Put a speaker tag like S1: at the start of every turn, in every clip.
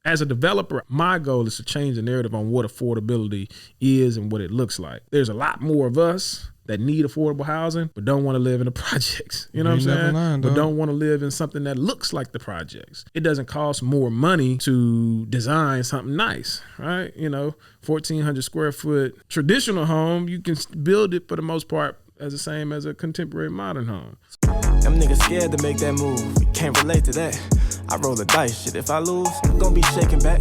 S1: as a developer, my goal is to change the narrative on what affordability is and what it looks like. There's a lot more of us that need affordable housing, but don't want to live in the projects. You know what I'm saying? But don't want to live in something that looks like the projects. It doesn't cost more money to design something nice, right? 1,400 square foot traditional home, you can build it for the most part as the same as a contemporary modern home.
S2: Them niggas scared to make that move. We can't relate to that. I roll the dice, shit. If I lose, I'm gonna be shaking back.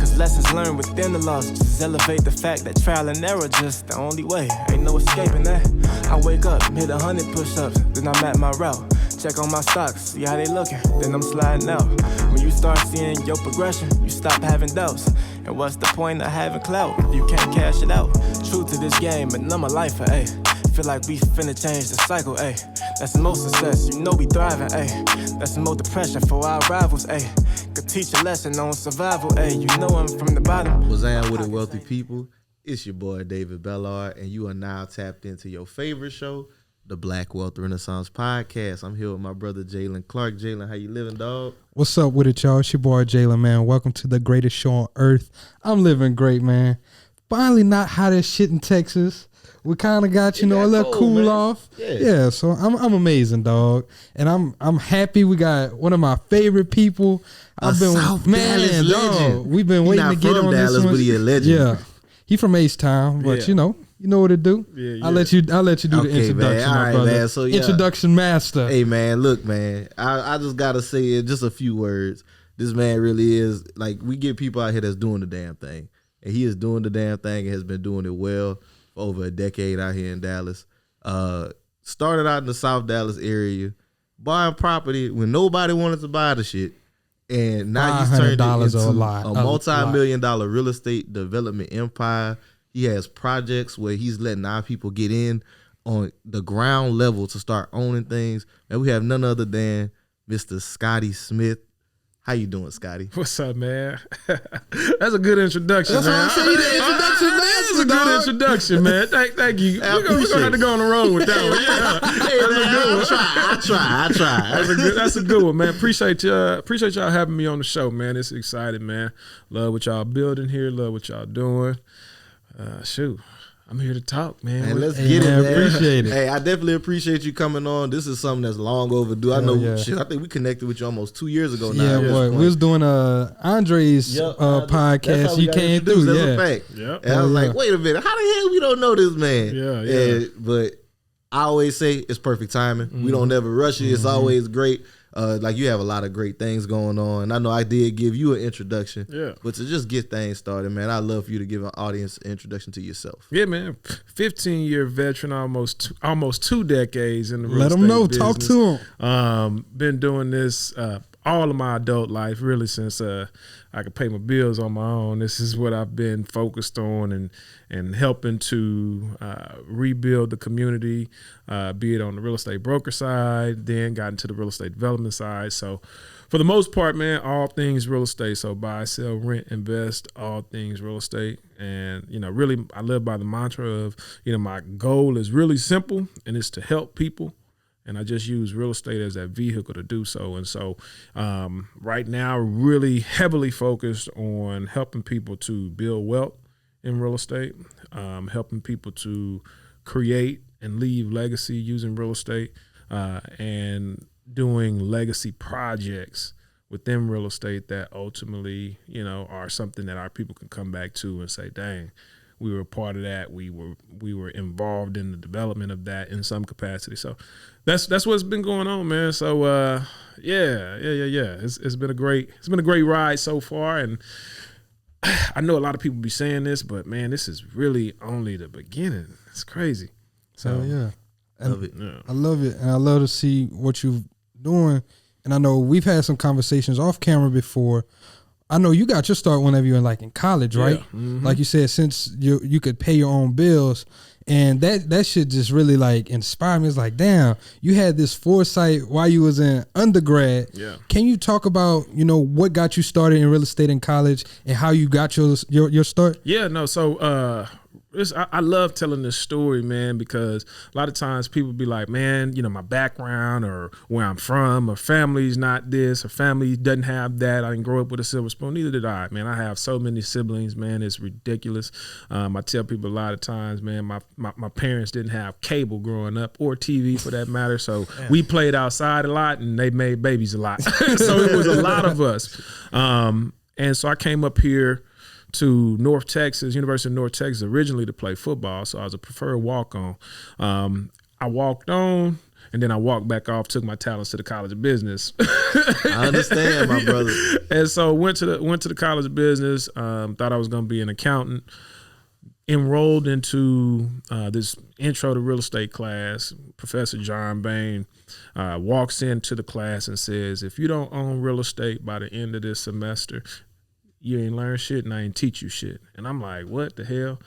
S2: Cause lessons learned within the loss just elevate the fact that trial and error just the only way. Ain't no escaping that. I wake up, hit 100 push-ups, then I'm at my route. Check on my stocks, see how they looking, then I'm sliding out. When you start seeing your progression, you stop having doubts. And what's the point of having clout if you can't cash it out? True to this game, and I'm a lifer, ayy. Feel like we finna change the cycle, ayy. That's the most success, we thriving, ayy. That's the most depression for our rivals, ayy. Could teach a lesson on survival, ayy. I'm from the bottom.
S3: What's up with it, wealthy people? It's your boy David Bellard, and you are now tapped into your favorite show, the Black Wealth Renaissance Podcast. I'm here with my brother Jalen Clark. Jalen, how you living, dog?
S4: What's up with it, y'all? It's your boy Jalen, man. Welcome to the greatest show on earth. I'm living great, man. Finally not hot as shit in Texas. We kind of got, a little cool off. Yeah, so I'm amazing, dog. And I'm happy we got one of my favorit people.
S3: Dallas legend.
S4: We've been waiting to get on
S3: Dallas,
S4: this one.
S3: But he a legend.
S4: Yeah. He from H-Town, but you know what to do. Yeah. I'll let you do the introduction,
S3: man. All right,
S4: brother.
S3: Man. So,
S4: introduction master.
S3: Hey man, look, man. I just gotta say it, just a few words. This man really is, like, we get people out here that's doing the damn thing. And he is doing the damn thing and has been doing it well for over a decade out here in Dallas. Started out in the South Dallas area, buying property when nobody wanted to buy the shit. And now he's turned it into a multi-million-dollar real estate development empire. He has projects where he's letting our people get in on the ground level to start owning things. And we have none other than Mr. Scottie Smith. How you doing, Scottie?
S1: What's up, man? That's a good introduction, man.
S3: That's what I'm saying.
S1: That's a good introduction, man. Thank you. We're going to have to go on the road with that one. Yeah.
S3: Hey, man, I try.
S1: That's a good one, man. Appreciate y'all having me on the show, man. It's exciting, man. Love what y'all building here. Love what y'all doing. Shoot. I'm here to talk, man.
S3: And let's get it, man.
S4: Appreciate it.
S3: Hey, I definitely appreciate you coming on. This is something that's long overdue. I know. Shit, I think we connected with you almost 2 years ago now.
S4: Yeah, boy. We was doing Andre's podcast. You came through.
S3: That's a fact. Yep. And I was like, wait a minute. How the hell we don't know this man?
S1: Yeah.
S3: But I always say it's perfect timing. Mm-hmm. We don't never rush it. It's always great. Like, you have a lot of great things going on. I know I did give you an introduction. Yeah. But to just get things started, man, I'd love for you to give an audience an introduction to yourself.
S1: Yeah, man. 15-year veteran, almost 2 decades in the real estate
S4: business. Let them know.
S1: Business.
S4: Talk to them.
S1: Been doing this all of my adult life, really, since I could pay my bills on my own. This is what I've been focused on and helping to rebuild the community, be it on the real estate broker side, then got into the real estate development side. So for the most part, man, all things real estate. So buy, sell, rent, invest, all things real estate. And, really I live by the mantra of, my goal is really simple, and it's to help people. And I just use real estate as that vehicle to do so. And so right now, really heavily focused on helping people to build wealth in real estate, helping people to create and leave legacy using real estate, and doing legacy projects within real estate that ultimately, are something that our people can come back to and say, dang, we were a part of that. We were involved in the development of that in some capacity. So that's what's been going on, man. So yeah. It's been a great ride so far, and I know a lot of people be saying this, but man, this is really only the beginning. It's crazy. So
S3: love it.
S1: Yeah.
S4: I love it, and I love to see what you're doing. And I know we've had some conversations off camera before. I know you got your start whenever you were in college, right? Yeah. Mm-hmm. Like you said, since you could pay your own bills, and that shit just really inspired me. It's like, damn, you had this foresight while you was in undergrad.
S1: Yeah.
S4: Can you talk about what got you started in real estate in college and how you got your start?
S1: Yeah, no. So I love telling this story, man, because a lot of times people be like, man, you know, my background or where I'm from or family's not this or family doesn't have that. I didn't grow up with a silver spoon. Neither did I, man. I have so many siblings, man. It's ridiculous. I tell people a lot of times, man, my parents didn't have cable growing up or TV for that matter. So we played outside a lot and they made babies a lot. So it was a lot of us. And so I came up here to North Texas, University of North Texas, originally to play football. So I was a preferred walk-on. I walked on, and then I walked back off, took my talents to the College of Business.
S3: I understand, my brother.
S1: And so went to the College of Business, thought I was going to be an accountant, enrolled into this intro to real estate class. Professor John Bain walks into the class and says, if you don't own real estate by the end of this semester, you ain't learn shit and I ain't teach you shit. And I'm like, what the hell?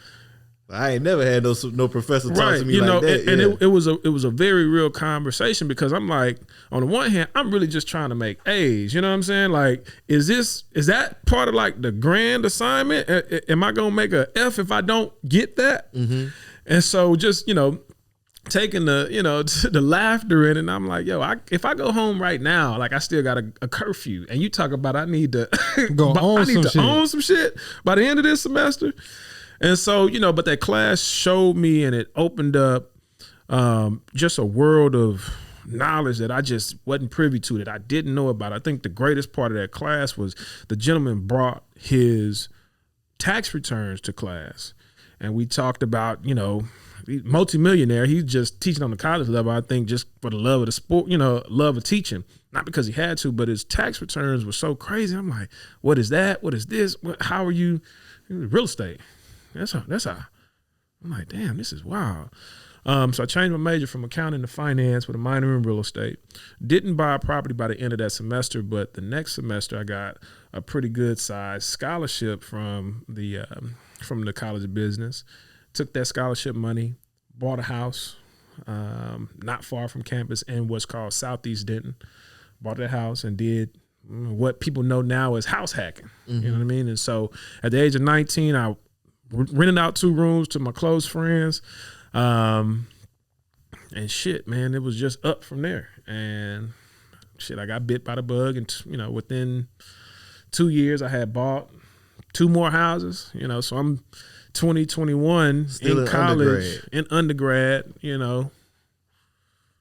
S3: I ain't never had no professor talk to me
S1: you know,
S3: like that.
S1: And it was a very real conversation because I'm like, on the one hand, I'm really just trying to make A's. You know what I'm saying? Like, is that part of like the grand assignment? Am I gonna make a F if I don't get that? Mm-hmm. And so just, you know, taking the laughter in it, and I'm like, yo, if I go home right now, like I still got a curfew, and you talk about I need to own some shit by the end of this semester. And so, you know, but that class showed me, and it opened up just a world of knowledge that I just wasn't privy to, that I didn't know about. I think the greatest part of that class was the gentleman brought his tax returns to class, and we talked about, you know, multimillionaire. He's just teaching on the college level, I think, just for the love of the sport, you know, love of teaching. Not because he had to, but his tax returns were so crazy. I'm like, what is that? What is this? How are you? Real estate. That's how. I'm like, damn, this is wild. So I changed my major from accounting to finance with a minor in real estate. Didn't buy a property by the end of that semester, but the next semester I got a pretty good size scholarship from the College of Business. Took that scholarship money, bought a house not far from campus in what's called Southeast Denton. Bought that house and did what people know now as house hacking. Mm-hmm. You know what I mean? And so at the age of 19, I rented out 2 rooms to my close friends. And shit, man, it was just up from there. And shit, I got bit by the bug. And, you know, within 2 years, I had bought 2 more houses, you know, so I'm 2021 in college, in undergrad, you know,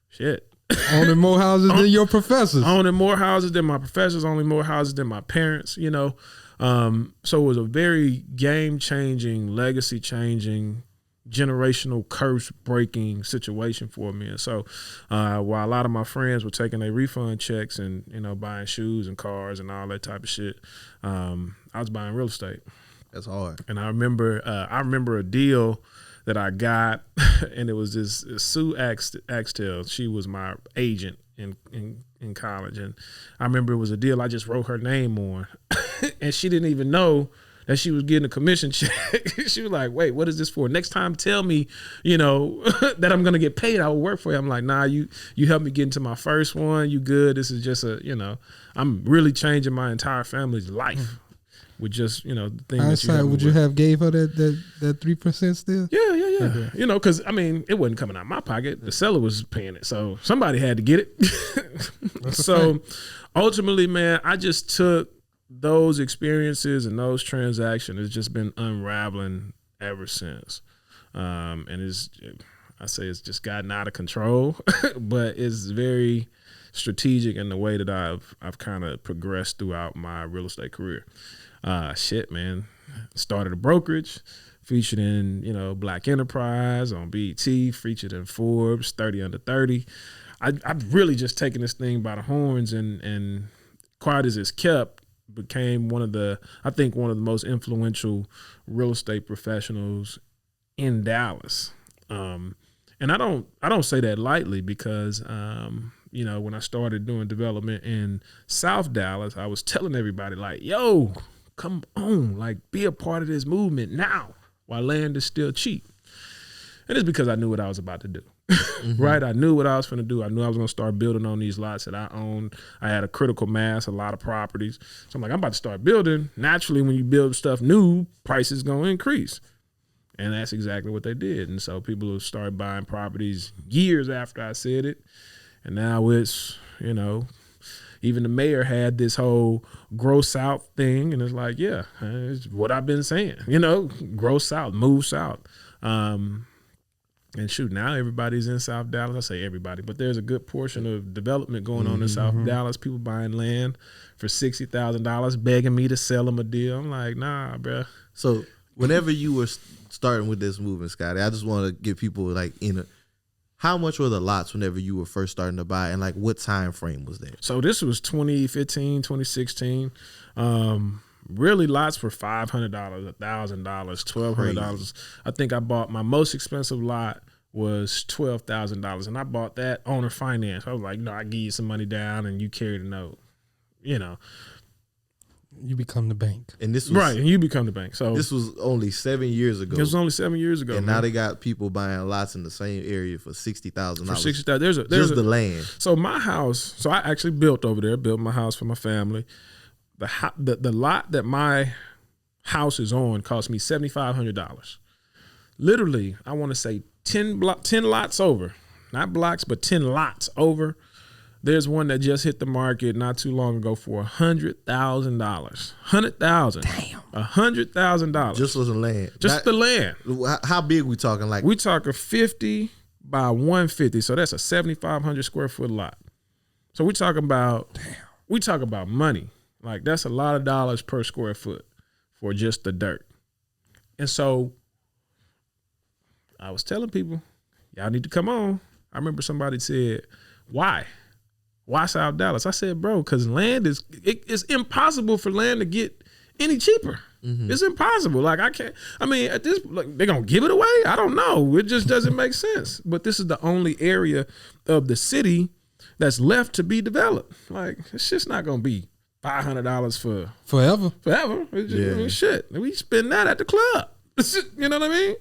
S1: shit.
S4: Owning more houses than your professors.
S1: Owning more houses than my professors, owning more houses than my parents, you know. So it was a very game-changing, legacy-changing, generational curse-breaking situation for me. And so while a lot of my friends were taking their refund checks and, you know, buying shoes and cars and all that type of shit, I was buying real estate.
S3: That's hard.
S1: And I remember a deal that I got, and it was this Sue Axtell. She was my agent in college, and I remember it was a deal I just wrote her name on, and she didn't even know that she was getting a commission check. She was like, "Wait, what is this for? Next time, tell me, you know, that I'm gonna get paid. I will work for you." I'm like, "Nah, you helped me get into my first one. You good? This is just a, you know, I'm really changing my entire family's life." With just, you know, the thing that you
S4: would you have gave her that 3% still?
S1: Yeah. Okay. You know, because I mean, it wasn't coming out of my pocket. The seller was paying it, so somebody had to get it. So ultimately, man, I just took those experiences and those transactions. It's just been unraveling ever since, and it's just gotten out of control, but it's very strategic in the way that I've kind of progressed throughout my real estate career. Shit, man. Started a brokerage, featured in, you know, Black Enterprise on BET, featured in Forbes, 30 Under 30. I've really just taken this thing by the horns, and quiet as it's kept, became one of the most influential real estate professionals in Dallas. And I don't say that lightly because, you know, when I started doing development in South Dallas, I was telling everybody like, yo, come on, like be a part of this movement now while land is still cheap. And it's because I knew what I was about to do, mm-hmm. Right? I knew what I was going to do. I knew I was going to start building on these lots that I owned. I had a critical mass, a lot of properties. So I'm like, I'm about to start building. Naturally, when you build stuff new, prices going to increase. And that's exactly what they did. And so people have started buying properties years after I said it. And now it's, you know, even the mayor had this whole grow south thing. And it's like, yeah, it's what I've been saying, you know, grow south, move south. And shoot, now everybody's in South Dallas. I say everybody, but there's a good portion of development going on in South Dallas. People buying land for $60,000, begging me to sell them a deal. I'm like, nah, bro.
S3: So whenever you were starting with this movement, Scottie, I just want to get people like how much were the lots whenever you were first starting to buy, and like what time frame was that?
S1: So this was 2015, 2016. Really, lots were $500, $1,000, $1,200. I think I bought my most expensive lot was $12,000, and I bought that owner finance. I was like, no, I give you some money down, and you carry the note. You know,
S4: you become the bank,
S3: and this was
S1: right, and you become the bank. So
S3: this was only 7 years ago.
S1: It was only 7 years ago,
S3: and
S1: man.
S3: now they got people buying lots in the same area for $60,000.
S1: For $60,000,
S3: there's the land.
S1: So my house. So I actually built over there. Built my house for my family. The lot that my house is on cost me $7,500. Literally, I want to say 10 lots over, not blocks, but 10 lots over. There's one that just hit the market not too long ago for $100,000. $100,000. Damn. $100,000.
S3: Just for the land.
S1: Just the land.
S3: How big we talking? Like
S1: we talking 50 by 150. So that's a 7,500 square foot lot. So we talking about. Damn. We talk about money. Like, that's a lot of dollars per square foot for just the dirt. And so I was telling people, y'all need to come on. I remember somebody said, why? Why South Dallas? I said, bro, because land it's impossible for land to get any cheaper. Mm-hmm. It's impossible. Like, at this, like, they're going to give it away? I don't know. It just doesn't make sense. But this is the only area of the city that's left to be developed. Like, it's just not going to be $500 for
S4: forever.
S1: Shit. We spend that at the club. You know what I mean?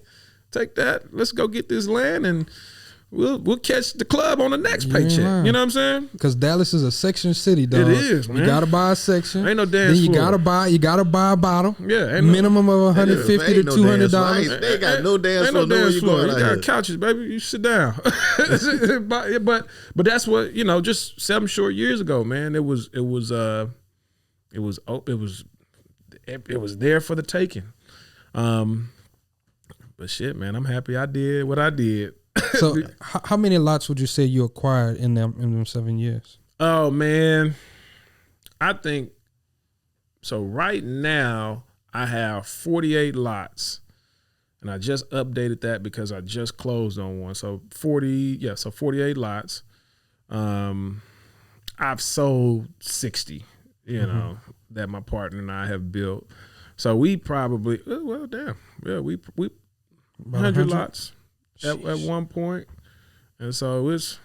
S1: Take that. Let's go get this land, and we'll catch the club on the next paycheck. You know what I'm saying?
S4: Because Dallas is a section city, dog.
S1: It is, man.
S4: You gotta buy a section.
S1: Ain't no dance
S4: Then you
S1: floor.
S4: gotta buy a bottle.
S1: Yeah,
S4: minimum of $150 to $200.
S3: They ain't got no dance floor.
S1: You got couches, baby. You sit down. but that's what, you know. Just 7 short years ago, man. It was there for the taking. But shit, man, I'm happy I did what I did.
S4: So how many lots would you say you acquired in them 7 years?
S1: Oh, man. I think, so right now I have 48 lots, and I just updated that because I just closed on one. So 48 lots. I've sold 60, you know, that my partner and I have built. So we probably, well, damn. Yeah, we 100 lots at one point. And so it's.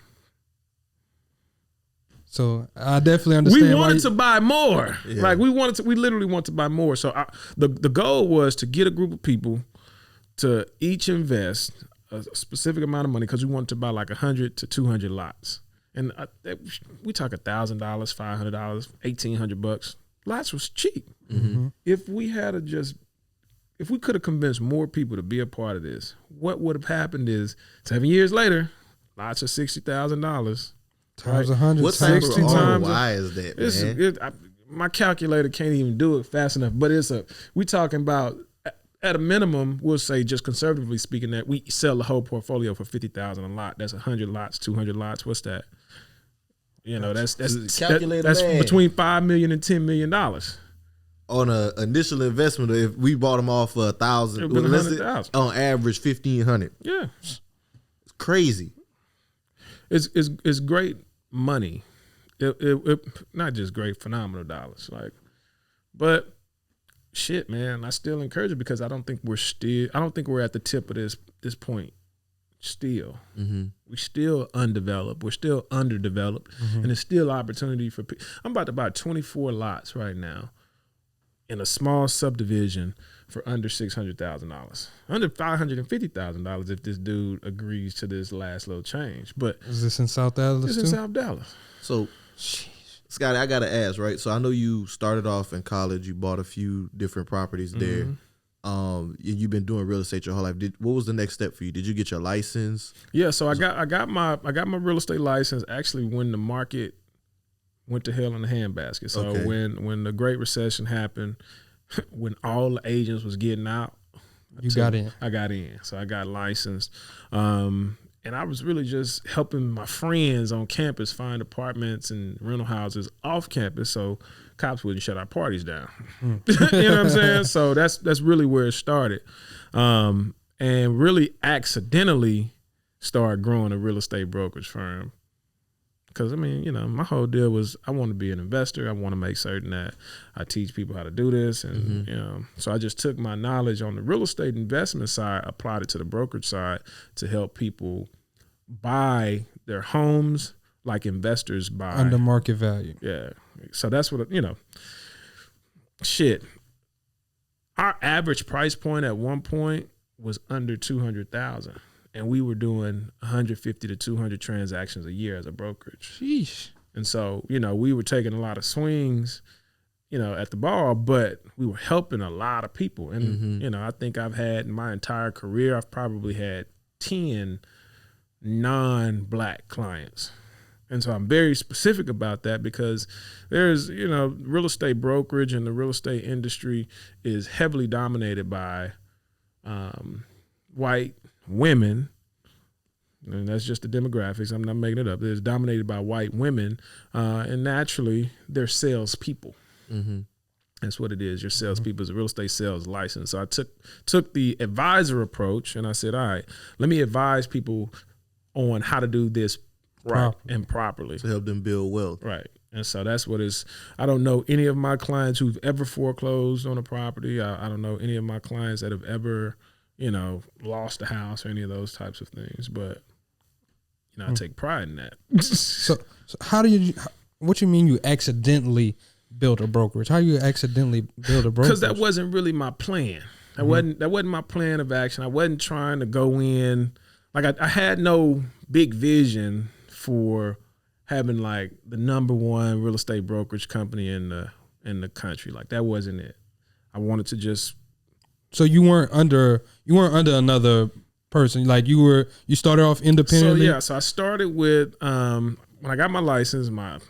S4: So I definitely understand.
S1: We wanted to buy more. Yeah. Like we literally want to buy more. So the goal was to get a group of people to each invest a specific amount of money, because we wanted to buy like 100 to 200 lots. And we talk $1,000, $500, $1,800. Lots was cheap. Mm-hmm. If we could have convinced more people to be a part of this, what would have happened is 7 years later, lots of $60,000
S4: times 100.
S3: What type of ROI is that, man?
S1: My calculator can't even do it fast enough. But we talking about, at a minimum, we'll say, just conservatively speaking, that we sell the whole portfolio for $50,000 a lot. That's 100 lots, 200 lots. What's that? You know, that's between $5 million and $10 million.
S3: On an initial investment, if we bought them off for $1,000, on average $1,500.
S1: Yeah,
S3: it's crazy.
S1: It's great money. It not just great, phenomenal dollars. Like, but shit, man, I still encourage it, because I don't think we're at the tip of this point. Still, we're still undeveloped. We're still underdeveloped, and there's still opportunity for people. I'm about to buy 24 lots right now in a small subdivision for under $600,000, under $550,000 if this dude agrees to this last little change. But
S4: is this in South Dallas?
S1: It's in South Dallas.
S3: So, Scottie, I gotta ask, right? So I know you started off in college. You bought a few different properties there. You've been doing real estate your whole life. What was the next step for you? Did you get your license?
S1: Yeah, so I got my real estate license actually when the market went to hell in a handbasket. So when the Great Recession happened, when all the agents was getting out, I got in. So I got licensed. And I was really just helping my friends on campus find apartments and rental houses off campus so cops wouldn't shut our parties down. You know what I'm saying? So that's really where it started. And really accidentally started growing a real estate brokerage firm. Because, I mean, you know, my whole deal was I want to be an investor. I want to make certain that I teach people how to do this. And, you know, so I just took my knowledge on the real estate investment side, applied it to the brokerage side to help people buy their homes like investors buy.
S4: Under market value.
S1: Yeah. So that's what, you know, shit. Our average price point at one point was under 200,000. And we were doing 150 to 200 transactions a year as a brokerage.
S4: Sheesh.
S1: And so, you know, we were taking a lot of swings, you know, at the ball, but we were helping a lot of people. And, you know, I think I've had in my entire career, I've probably had 10 non-black clients. And so I'm very specific about that because there's, you know, real estate brokerage and the real estate industry is heavily dominated by white women, and that's just the demographics. I'm not making it up. It's dominated by white women, and naturally, they're salespeople. That's what it is. Your salespeople is a real estate sales license. So I took the advisor approach, and I said, all right, let me advise people on how to do this right and properly
S3: to help them build wealth.
S1: Right. And so that's what is. I don't know any of my clients who've ever foreclosed on a property. I don't know any of my clients that have ever, you know, lost a house or any of those types of things. But, you know, I take pride in that.
S4: So how do you, what you mean you accidentally built a brokerage? How you accidentally build a brokerage?
S1: Because that wasn't really my plan. That wasn't my plan of action. I wasn't trying to go in, like I had no big vision for having like the #1 real estate brokerage company in the country. Like that wasn't it. I wanted to just.
S4: So you weren't under another person. Like you started off independently.
S1: So I started with when I got my license, my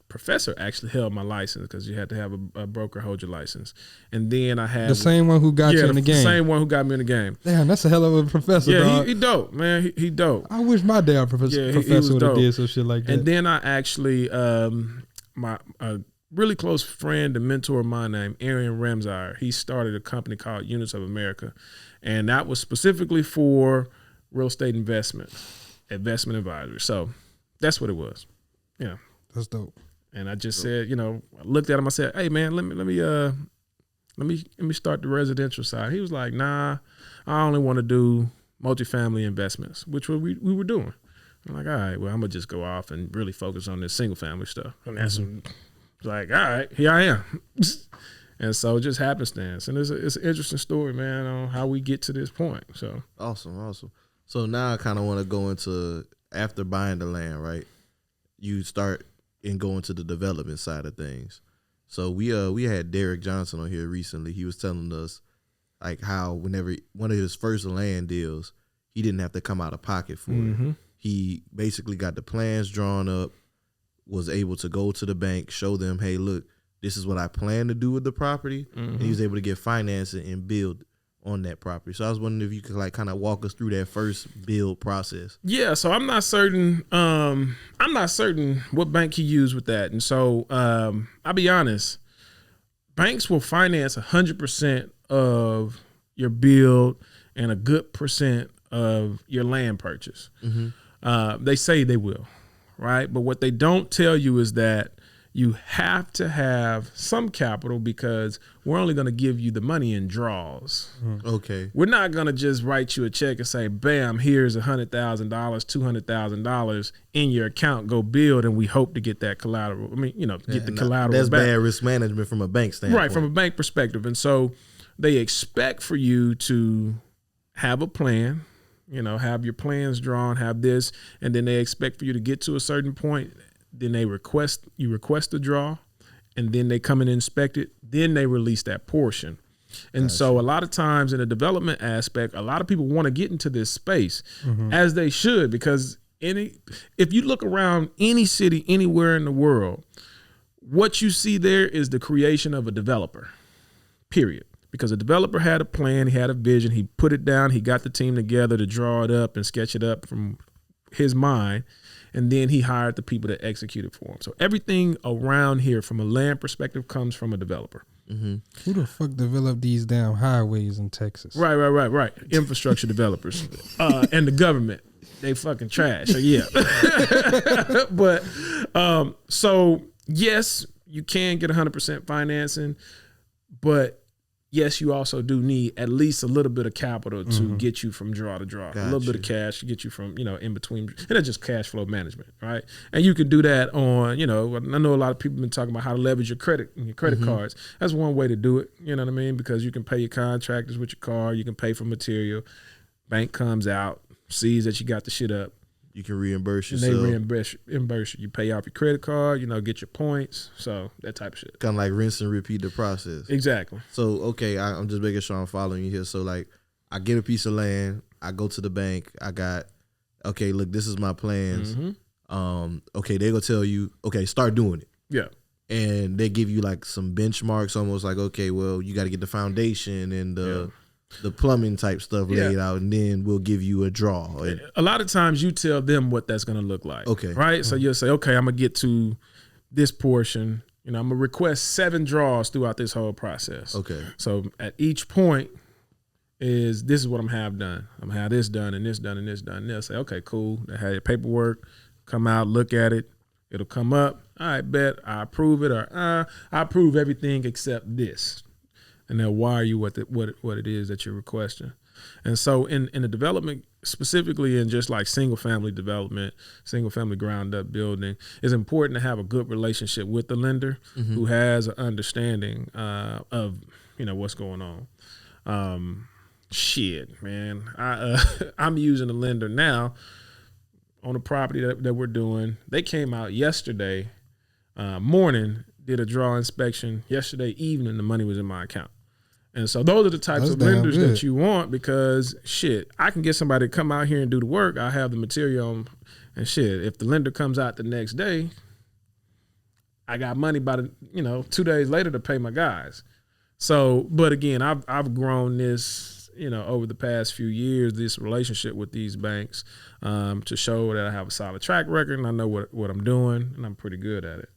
S1: professor actually held my license because you had to have a broker hold your license. And then I had
S4: the same one who got you in the game.
S1: The same one who got me in the game.
S4: Damn, that's a hell of a professor.
S1: Yeah,
S4: dog.
S1: He dope, man. He dope.
S4: I wish my damn professor would have did some shit like that.
S1: And then I actually my really close friend and mentor of mine named Aaron Ramsire, he started a company called Units of America. And that was specifically for real estate investment advisors. So that's what it was. Yeah.
S4: That's dope.
S1: And I just said, you know, I looked at him, I said, hey man, let me start the residential side. He was like, nah, I only want to do multifamily investments, which we were doing. I'm like, all right, well, I'm gonna just go off and really focus on this single family stuff. And that's like, all right, here I am. And so it just happenstance. And it's an interesting story, man, on how we get to this point. So
S3: awesome. So now I kind of want to go into, after buying the land, right? You start and go into the development side of things. So we had Derek Johnson on here recently. He was telling us like how whenever one of his first land deals, he didn't have to come out of pocket for it. He basically got the plans drawn up, was able to go to the bank, show them, hey, look, this is what I plan to do with the property. And he was able to get financing and build on that property. So I was wondering if you could like kind of walk us through that first build process.
S1: Yeah, so I'm not certain what bank he used with that. And so I'll be honest, banks will finance 100% of your build and a good percent of your land purchase. They say they will, right? But what they don't tell you is that you have to have some capital because we're only going to give you the money in draws.
S3: Okay.
S1: We're not going to just write you a check and say, bam, here's $100,000, $200,000 in your account, go build, and we hope to get that collateral. I mean, you know, get the collateral
S3: That's
S1: back.
S3: bad risk management from a bank standpoint.
S1: Right, from a bank perspective. And so they expect for you to have a plan, you know, have your plans drawn, have this, and then they expect for you to get to a certain point. Then you request the draw, and then they come and inspect it. Then they release that portion. And so a lot of times in the development aspect, a lot of people want to get into this space, as they should, because if you look around any city anywhere in the world, what you see there is the creation of a developer, period. Because a developer had a plan, he had a vision, he put it down, he got the team together to draw it up and sketch it up from his mind, and then he hired the people to execute it for him. So everything around here from a land perspective comes from a developer.
S4: Who the fuck developed these damn highways in Texas?
S1: Right. Infrastructure developers and the government. They fucking trash. So yeah. But so yes, you can get 100% financing, but yes, you also do need at least a little bit of capital to get you from draw to draw. A little bit of cash to get you from, in between. And that's just cash flow management, right? And you can do that on, I know a lot of people have been talking about how to leverage your credit cards. That's one way to do it, you know what I mean? Because you can pay your contractors with your car, you can pay for material. Bank comes out, sees that you got the shit up.
S3: You can reimburse yourself.
S1: And they reimburse you. You pay off your credit card, get your points. So that type of shit.
S3: Kind of like rinse and repeat the process.
S1: Exactly.
S3: So, okay, I'm just making sure I'm following you here. So, like, I get a piece of land. I go to the bank. Okay, look, this is my plans. Okay, they're going to tell you, okay, start doing it.
S1: Yeah.
S3: And they give you, like, some benchmarks, almost like, okay, well, you got to get the foundation and the plumbing type stuff laid out, and then we'll give you a draw.
S1: A lot of times you tell them what that's going to look like.
S3: Okay.
S1: Right? So you'll say, okay, I'm going to get to this portion. I'm going to request 7 draws throughout this whole process.
S3: Okay.
S1: So at each point this is what I'm going to have done. I'm going to have this done and this done and this done. And they'll say, okay, cool. They have your paperwork, come out, look at it. It'll come up. All right, bet I approve it, or I approve everything except this. And they'll wire you what it is that you're requesting. And so in the development, specifically in just like single family development, single family ground up building, it's important to have a good relationship with the lender who has an understanding of what's going on. Shit, man, I'm using a lender now on a property that we're doing. They came out yesterday morning, did a draw inspection. Yesterday evening, the money was in my account. And so those are the types of lenders that you want, because shit, I can get somebody to come out here and do the work. I have the material and shit. If the lender comes out the next day, I got money by 2 days later to pay my guys. So, but again, I've grown this, over the past few years, this relationship with these banks to show that I have a solid track record and I know what I'm doing, and I'm pretty good at it.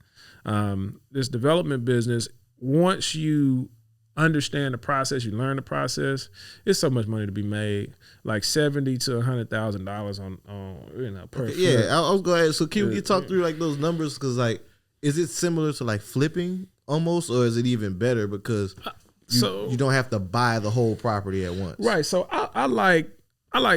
S1: This development business, once you understand the process, you learn the process, it's so much money to be made, like $70,000 to $100,000 on per flip.
S3: Yeah, I was going to ask, so can we talk through like those numbers? Because like, is it similar to like flipping almost, or is it even better because you don't have to buy the whole property at once?
S1: Right. So I like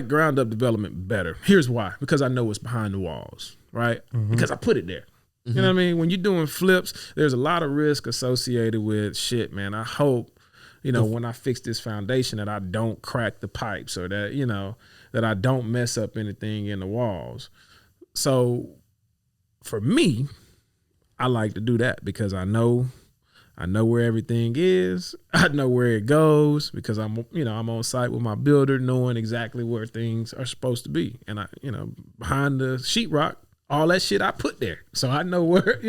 S1: ground up development better. Here's why: because I know what's behind the walls, right? Because I put it there. You know what I mean? When you're doing flips, there's a lot of risk associated with shit, man. I hope, when I fix this foundation that I don't crack the pipes, or that, that I don't mess up anything in the walls. So for me, I like to do that because I know where everything is. I know where it goes because I'm on site with my builder, knowing exactly where things are supposed to be. And behind the sheetrock, all that shit I put there. So I know where,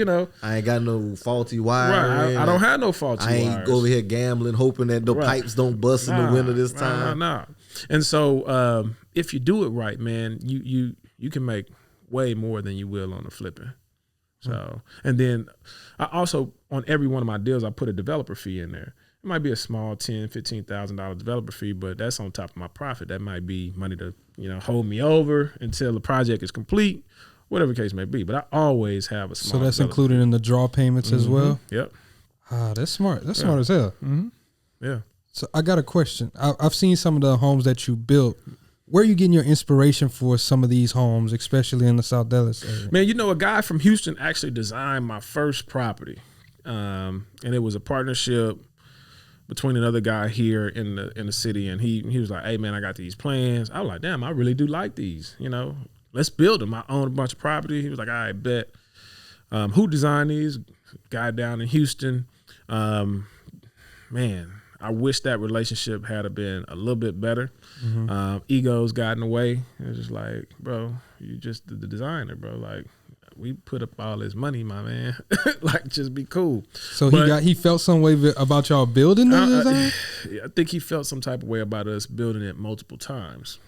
S3: I ain't got no faulty wire.
S1: Right. I don't have no faulty wires.
S3: I ain't over here gambling, hoping that the pipes don't bust in the winter this time.
S1: Nah. And so if you do it right, man, you can make way more than you will on the flipping. So, and then I also, on every one of my deals, I put a developer fee in there. It might be a small $10,000, $15,000 developer fee, but that's on top of my profit. That might be money to, hold me over until the project is complete, whatever the case may be. But I always have a small.
S4: So that's included in the draw payments as well?
S1: Yep.
S4: That's smart. That's smart as hell.
S1: Yeah.
S4: So I got a question. I've seen some of the homes that you built. Where are you getting your inspiration for some of these homes, especially in the South Dallas area?
S1: Man, a guy from Houston actually designed my first property. And it was a partnership between another guy here in the city. And he was like, hey, man, I got these plans. I was like, damn, I really do like these. Let's build them. I own a bunch of property. He was like, all right, bet. Who designed these? Guy down in Houston. Man, I wish that relationship had been a little bit better. Egos got in the way. It was just like, bro, you just the designer, bro. Like, we put up all this money, my man. Like, just be cool.
S4: So he felt some way about y'all building the design?
S1: I think he felt some type of way about us building it multiple times.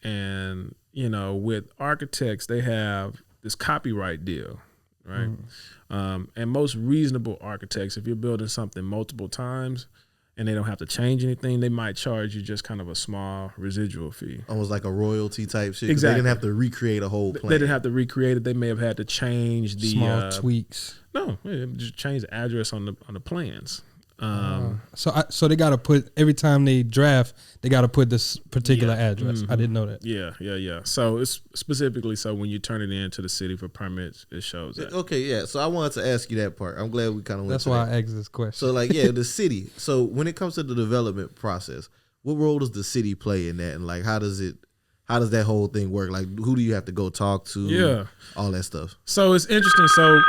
S1: And, you know, with architects, they have this copyright deal, right? And most reasonable architects, if you're building something multiple times and they don't have to change anything, they might charge you just kind of a small residual fee.
S3: Almost like a royalty type shit.
S1: Exactly.
S3: They didn't have to recreate a whole plan.
S1: They didn't have to recreate it. They may have had to change the
S4: small tweaks.
S1: No, just change the address on the plans.
S4: So they got to put, every time they draft, they got to put this particular address. I didn't know that.
S1: Yeah. So it's specifically so when you turn it in to the city for permits, it shows that.
S3: Okay, yeah. So I wanted to ask you that part. I'm glad we kind of went
S4: That's
S3: to
S4: why
S3: that.
S4: I asked this question.
S3: So like, yeah, the city. So when it comes to the development process, what role does the city play in that? And like, how does that whole thing work? Like, who do you have to go talk to?
S1: Yeah.
S3: All that stuff.
S1: So it's interesting. So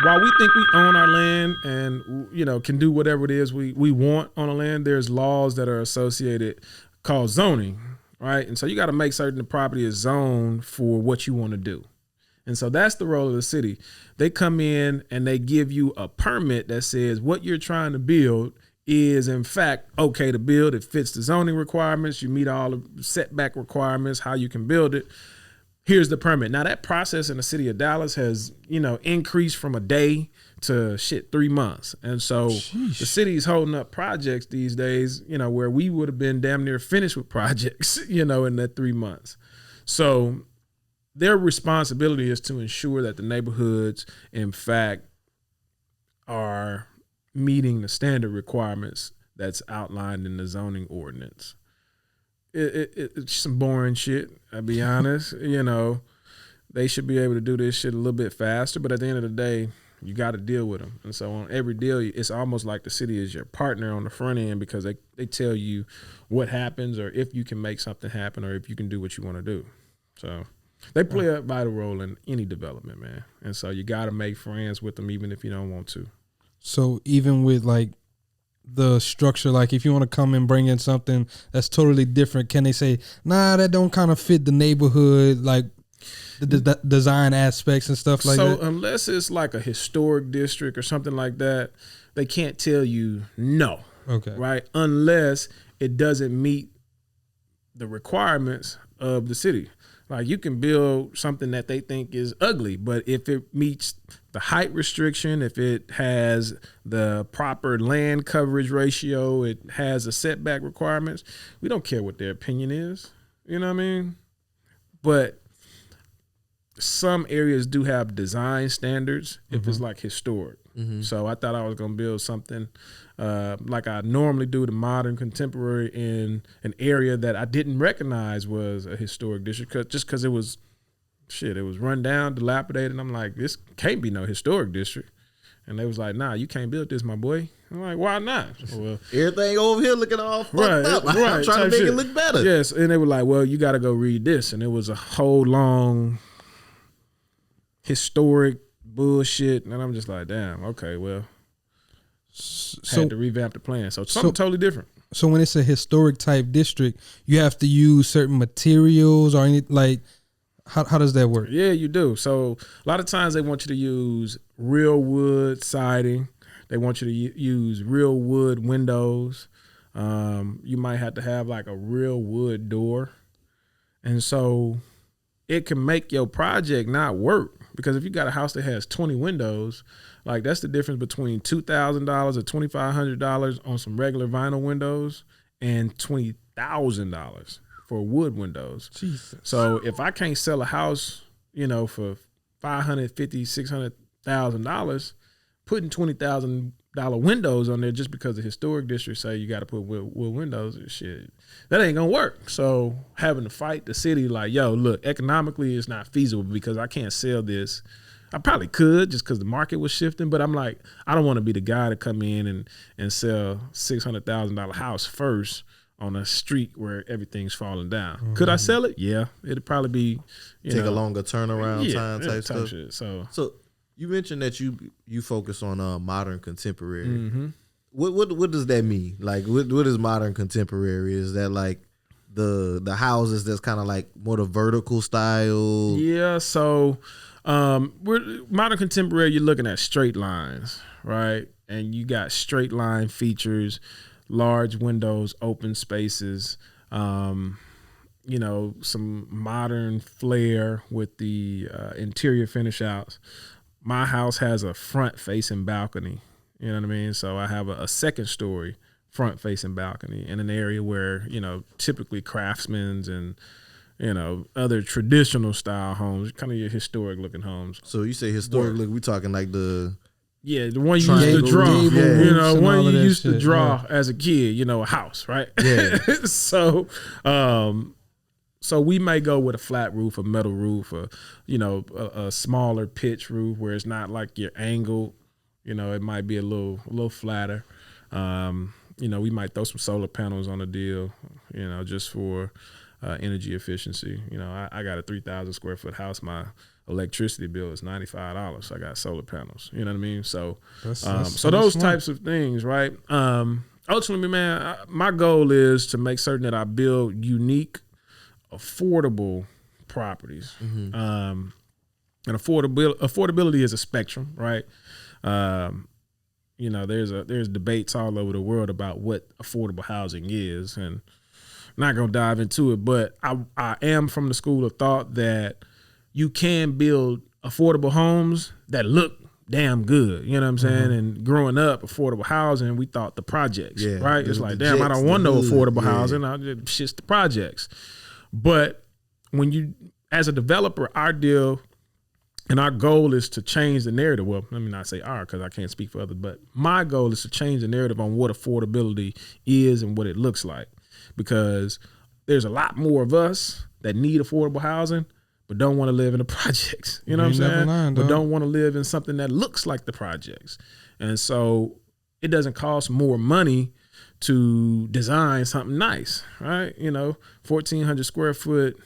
S1: while we think we own our land and, you know, can do whatever it is we want on the land, there's laws that are associated called zoning, right? And so you got to make certain the property is zoned for what you want to do. And so that's the role of the city. They come in and they give you a permit that says what you're trying to build is in fact okay to build. It fits the zoning requirements. You meet all the setback requirements, how you can build it. Here's the permit. Now that process in the city of Dallas has, you know, increased from a day to 3 months. And so the city's holding up projects these days, you know, where we would have been damn near finished with projects, you know, in that 3 months. So their responsibility is to ensure that the neighborhoods, in fact, are meeting the standard requirements that's outlined in the zoning ordinance. It's some boring shit, I'll be honest. You know, they should be able to do this shit a little bit faster, but at the end of the day, you got to deal with them. And so on every deal, it's almost like the city is your partner on the front end because they tell you what happens or if you can make something happen or if you can do what you want to do. So they play a vital role in any development, man. And so you got to make friends with them even if you don't want to.
S4: So even with like the structure, like if you want to come and bring in something that's totally different, can they say, nah, that don't kind of fit the neighborhood, like the design aspects and stuff like that?
S1: So unless it's like a historic district or something like that, they can't tell you no.
S4: Okay.
S1: Right? Unless it doesn't meet the requirements of the city. Like you can build something that they think is ugly, but if it meets the height restriction, if it has the proper land coverage ratio, it has the setback requirements, we don't care what their opinion is. You know what I mean? But some areas do have design standards if it's like historic. So I thought I was going to build something like I normally do, the modern contemporary, in an area that I didn't recognize was a historic district just because it was run down, dilapidated. And I'm like, this can't be no historic district. And they was like, nah, you can't build this, my boy. I'm like, why not? Well,
S3: everything over here looking all fucked up. I'm trying to make it look better.
S1: Yes, and they were like, well, you got to go read this. And it was a whole long historic bullshit. And I'm just like, damn, okay, well. Had to revamp the plan. So something totally different.
S4: So when it's a historic type district, you have to use certain materials or anything, like, how does that work?
S1: Yeah, you do. So a lot of times they want you to use real wood siding. They want you to use real wood windows. You might have to have like a real wood door. And so it can make your project not work, because if you got a house that has 20 windows, like that's the difference between $2,000 or $2,500 on some regular vinyl windows and $20,000 for wood windows.
S4: Jesus.
S1: So if I can't sell a house, you know, for $550,000, $600,000, putting $20,000 windows on there just because the historic district say you got to put wood windows and shit, that ain't gonna work. So having to fight the city like, yo, look, economically it's not feasible because I can't sell this. I probably could just because the market was shifting, but I'm like, I don't want to be the guy to come in and sell $600,000 house first on a street where everything's falling down. Mm-hmm. Could I sell it? Yeah, it'd probably be
S3: take a longer turnaround time type stuff.
S1: Shit, so
S3: you mentioned that you focus on modern contemporary. What does that mean? Like, what is modern contemporary? Is that like the houses that's kind of like more the vertical style?
S1: Yeah, so we're modern contemporary. You're looking at straight lines, right? And you got straight line features, large windows, open spaces. You know, some modern flair with the interior finish outs. My house has a front facing balcony. You know what I mean? So I have a second story front facing balcony in an area where, you know, typically craftsmen's and, you know, other traditional style homes, kind of your historic looking homes.
S3: So you say historic look, we talking like the
S1: one you used to draw,
S3: yeah.
S1: you know, one you used to
S4: shit,
S1: draw as a kid, you know, a house, right?
S3: Yeah.
S1: So we may go with a flat roof, a metal roof, or, you know, a smaller pitch roof where it's not like you're angled. You know, it might be a little flatter. You know, we might throw some solar panels on the deal, you know, just for energy efficiency. You know, I got a 3,000 square foot house. My electricity bill is $95. So I got solar panels. You know what I mean? So, so those types of things, right? Ultimately, man, my goal is to make certain that I build unique, affordable properties. Mm-hmm. And affordability is a spectrum, right? You know, there's debates all over the world about what affordable housing is, and I'm not gonna dive into it, but I am from the school of thought that you can build affordable homes that look damn good. You know what I'm saying? Mm-hmm. And growing up, affordable housing, we thought the projects, right? It's like, damn, I don't want no affordable housing. I just shit's the projects. But when you, as a developer, our deal and our goal is to change the narrative. Well, let me not say our, because I can't speak for others, but my goal is to change the narrative on what affordability is and what it looks like. Because there's a lot more of us that need affordable housing, but don't want to live in the projects. You know what I'm saying? But don't want to live in something that looks like the projects. And so it doesn't cost more money to design something nice, right? You know, 1,400 square foot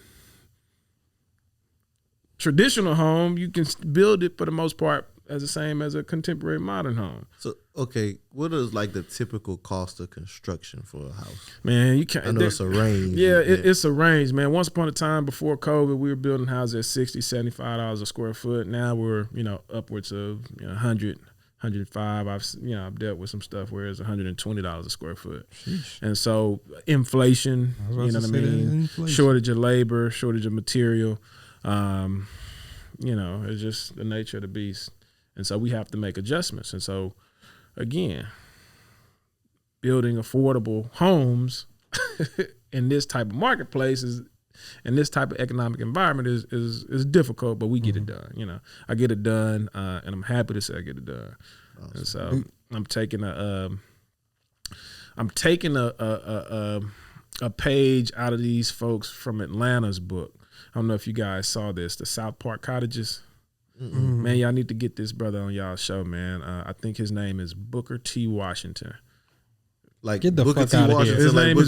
S1: traditional home, you can build it for the most part as the same as a contemporary modern home.
S3: So, okay, what is like the typical cost of construction for a house?
S1: Man, you can't.
S3: I know it's a range.
S1: Yeah, it's a range, man. Once upon a time before COVID, we were building houses at $60, $75 a square foot. Now we're, you know, upwards of, you know, 100, 105. I've dealt with some stuff where it's $120 a square foot. Sheesh. And so inflation, you know what I mean? Shortage of labor, shortage of material. You know, it's just the nature of the beast. And so we have to make adjustments. And so, again, building affordable homes in this type of marketplace in this type of economic environment is difficult, but we get it done. You know, I get it done, and I'm happy to say I get it done. Awesome. And so I'm taking a page out of these folks from Atlanta's book. I don't know if you guys saw this, the South Park Cottages. Mm-hmm. Man, y'all need to get this brother on y'all's show, man. I think his name is Booker T. Washington.
S3: Like get the Booker fuck T. out Washington.
S1: His name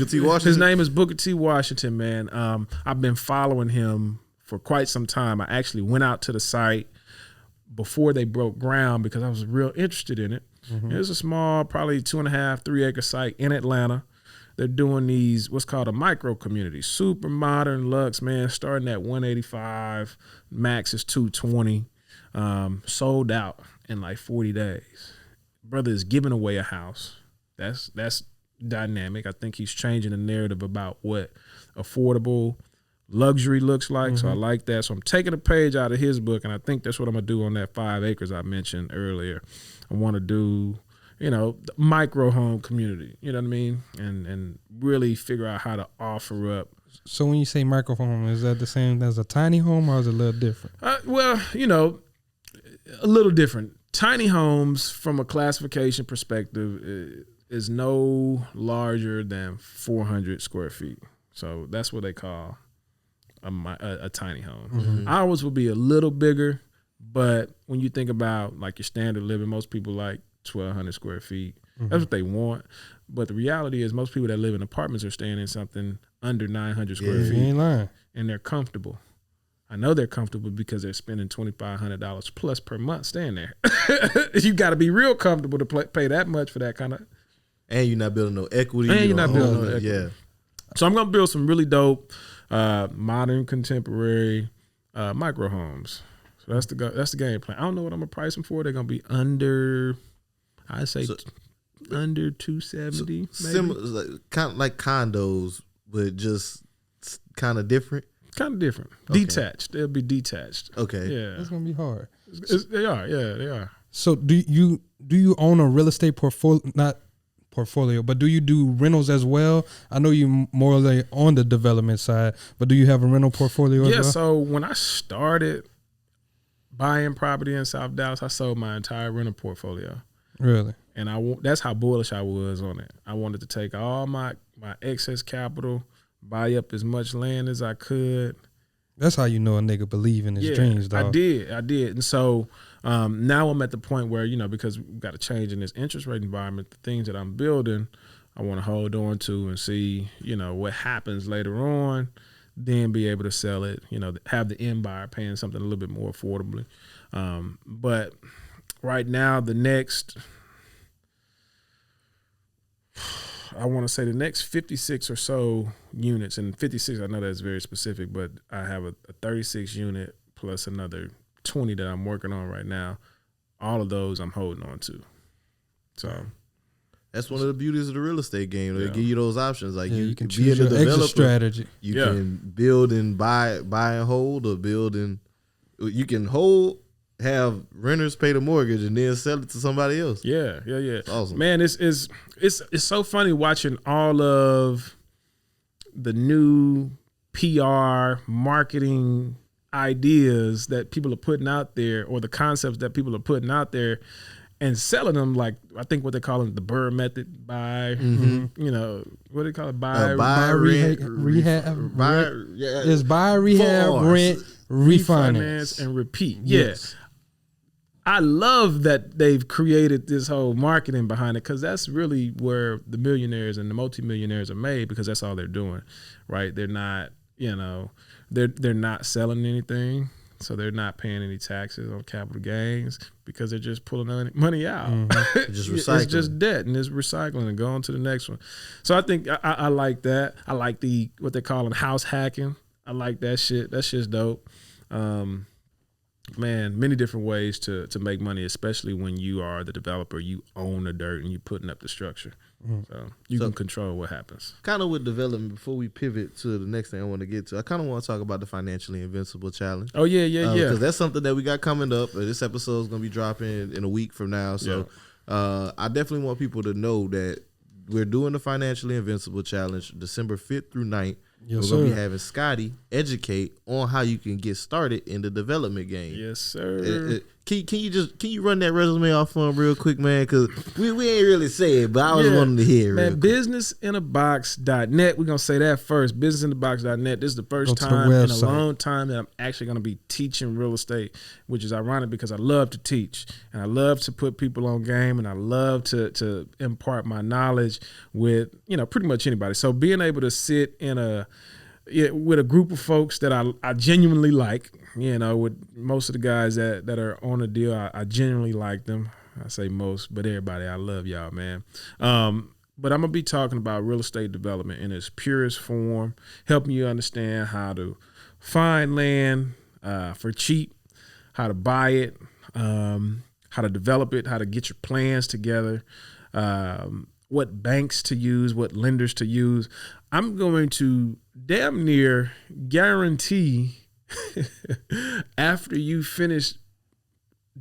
S1: is Booker T. Washington, man. I've been following him for quite some time. I actually went out to the site before they broke ground because I was real interested in it. Mm-hmm. It was a small, probably 2.5, 3 acre site in Atlanta. They're doing these, what's called a micro community, super modern luxe, man, starting at 185, max is 220, sold out in like 40 days. Brother is giving away a house. That's dynamic. I think he's changing the narrative about what affordable luxury looks like. Mm-hmm. So I like that. So I'm taking a page out of his book, and I think that's what I'm gonna do on that 5 acres I mentioned earlier. I want to do, you know, the micro home community, you know what I mean? And really figure out how to offer up.
S4: So when you say micro home, is that the same as a tiny home or is it a little different?
S1: Well, you know, a little different. Tiny homes from a classification perspective is no larger than 400 square feet. So that's what they call a tiny home. Mm-hmm. Ours will be a little bigger, but when you think about like your standard living, most people like 1,200 square feet. Mm-hmm. That's what they want. But the reality is most people that live in apartments are staying in something under 900 square feet.
S4: You ain't lying.
S1: And they're comfortable. I know they're comfortable because they're spending $2,500 plus per month staying there. You got to be real comfortable to pay that much for that kind of
S3: And you're not building no equity.
S1: And you're not building no equity.
S3: Yeah.
S1: So I'm gonna build some really dope, modern, contemporary micro homes. So that's the game plan. I don't know what I'm gonna price them for. They're gonna be under, I say, under 270.
S3: Similar, kind of like condos, but just kind of different.
S1: Kind of different.
S3: Okay.
S1: Detached. They'll be detached.
S3: Okay.
S1: Yeah.
S4: It's gonna be hard.
S1: They are. Yeah, they are.
S4: So do you own a real estate portfolio? Not portfolio, but do you do rentals as well? I know you more like on the development side, but do you have a rental portfolio as well?
S1: Yeah. So when I started buying property in South Dallas, I sold my entire rental portfolio.
S4: Really?
S1: And that's how bullish I was on it. I wanted to take all my excess capital, buy up as much land as I could.
S4: That's how you know a nigga believe in his dreams, dog.
S1: I did. And so now I'm at the point where, because we've got a change in this interest rate environment, the things that I'm building, I want to hold on to and see, what happens later on, then be able to sell it, have the end buyer paying something a little bit more affordably. But right now, the next 56 or so units, and 56, I know that's very specific, but I have a 36 unit plus another 20 that I'm working on right now. All of those I'm holding on to. So
S3: that's one of the beauties of the real estate game. They give you those options. Like you
S4: can
S3: be
S4: choose
S3: a
S4: your exit
S3: developer.
S4: strategy.
S3: You can build and buy and hold, or build and you can hold, have renters pay the mortgage, and then sell it to somebody else.
S1: Yeah.
S3: It's awesome.
S1: Man, it's so funny watching all of the new PR marketing ideas that people are putting out there, or the concepts that people are putting out there, and selling them like, I think what they call it, the Burr method, buy, what do they call it? Buy,
S4: rehab,
S3: yeah.
S4: It's buy, rehab, rent, refinance,
S1: and repeat.
S4: Yes.
S1: Yeah. I love that they've created this whole marketing behind it, because that's really where the millionaires and the multimillionaires are made, because that's all they're doing, right? They're not, they're not selling anything, so they're not paying any taxes on capital gains, because they're just pulling money out.
S3: Just recycling.
S1: It's just debt, and it's recycling and going to the next one. So I think I like that. I like what they're calling house hacking. I like that shit. That shit's dope. Man, many different ways to make money, especially when you are the developer. You own the dirt and you're putting up the structure. So you can control what happens.
S3: Kind of with development, before we pivot to the next thing I want to get to, I kind of want to talk about the Financially Invincible Challenge.
S1: Oh, yeah.
S3: Because that's something that we got coming up. This episode is going to be dropping in a week from now. So I definitely want people to know that we're doing the Financially Invincible Challenge December 5th through 9th.
S4: Yes,
S3: we're going to be having Scottie educate on how you can get started in the development game.
S1: Yes, sir.
S3: Can you run that resume off for him real quick, man? Because we ain't really say it, but I was wanting to hear it.
S1: Man, businessinabox.net. We're going to say that first. Businessinabox.net. This is the first time in a long time that I'm actually going to be teaching real estate, which is ironic because I love to teach and I love to put people on game, and I love to impart my knowledge with, pretty much anybody. So being able to sit with a group of folks that I genuinely like, with most of the guys that are on the deal, I genuinely like them. I say most, but everybody, I love y'all, man. But I'm going to be talking about real estate development in its purest form, helping you understand how to find land for cheap, how to buy it, how to develop it, how to get your plans together, what banks to use, what lenders to use. I'm going to damn near guarantee after you finish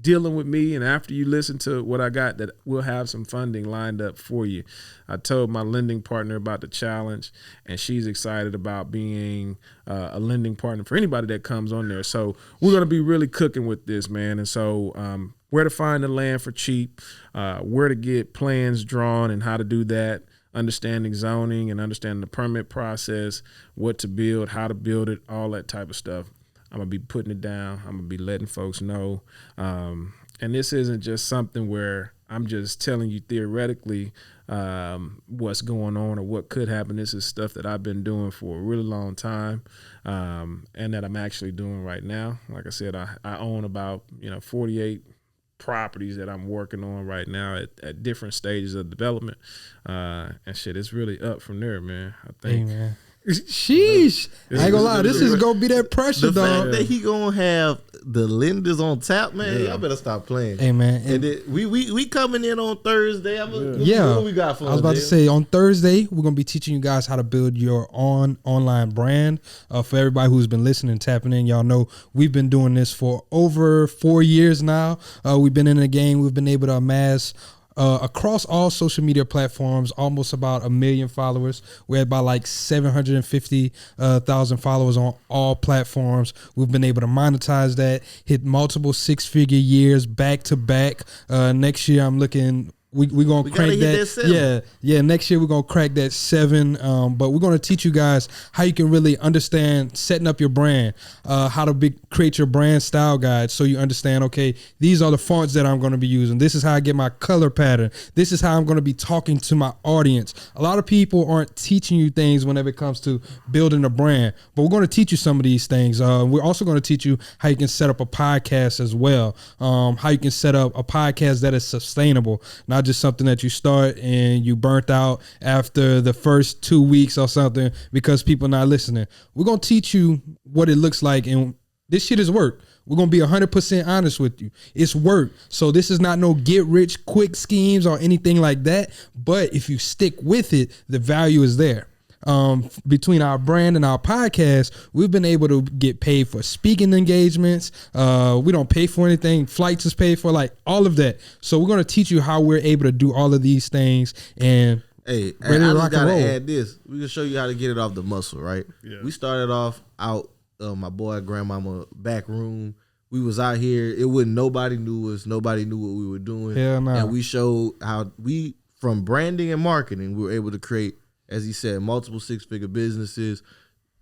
S1: dealing with me and after you listen to what I got, that we'll have some funding lined up for you. I told my lending partner about the challenge, and she's excited about being a lending partner for anybody that comes on there. So we're going to be really cooking with this, man. And so where to find the land for cheap, where to get plans drawn and how to do that, understanding zoning and understanding the permit process, what to build, how to build it, all that type of stuff. I'm going to be putting it down. I'm going to be letting folks know. And this isn't just something where I'm just telling you theoretically what's going on or what could happen. This is stuff that I've been doing for a really long time and that I'm actually doing right now. Like I said, I own about 48 properties that I'm working on right now at different stages of development. And shit, it's really up from there, man. I think.
S4: Hey, man. Sheesh. I ain't gonna lie, this is gonna be that pressure,
S3: The
S4: dog.
S3: fact that he gonna have the lenders on tap, man, y'all better stop playing.
S4: Hey, man.
S3: And then we coming in on Thursday. What we got for
S4: I was about to say on Thursday we're gonna be teaching you guys how to build your online brand. For everybody who's been listening, tapping in, y'all know we've been doing this for over 4 years now. We've been in the game. We've been able to amass across all social media platforms, almost about 1 million followers. We're at about like 750,000 followers on all platforms. We've been able to monetize that, hit multiple 6-figure years back to back. Next year, I'm looking. We're gonna crank that. Yeah. Next year we're gonna crack that 7. But we're gonna teach you guys how you can really understand setting up your brand, how to create your brand style guide, so you understand. Okay, these are the fonts that I'm gonna be using. This is how I get my color pattern. This is how I'm gonna be talking to my audience. A lot of people aren't teaching you things whenever it comes to building a brand, but we're gonna teach you some of these things. We're also gonna teach you how you can set up a podcast as well. How you can set up a podcast that is sustainable. Not just something that you start and you burnt out after the first 2 weeks or something because people not listening. We're going to teach you what it looks like, and this shit is work. We're going to be 100% honest with you. It's work. So this is not no get rich quick schemes or anything like that. But if you stick with it, the value is there. Between our brand and our podcast, we've been able to get paid for speaking engagements. We don't pay for anything. Flights is paid for, like all of that. So we're going to teach you how we're able to do all of these things. And
S3: hey, I just got to add this. We can show you how to get it off the muscle, right? Yeah. We started off out my boy grandmama back room. We was out here. It wasn't, nobody knew us. Nobody knew what we were doing.
S4: Hell no.
S3: And we showed how we, from branding and marketing, we were able to create, as he said, multiple 6-figure businesses,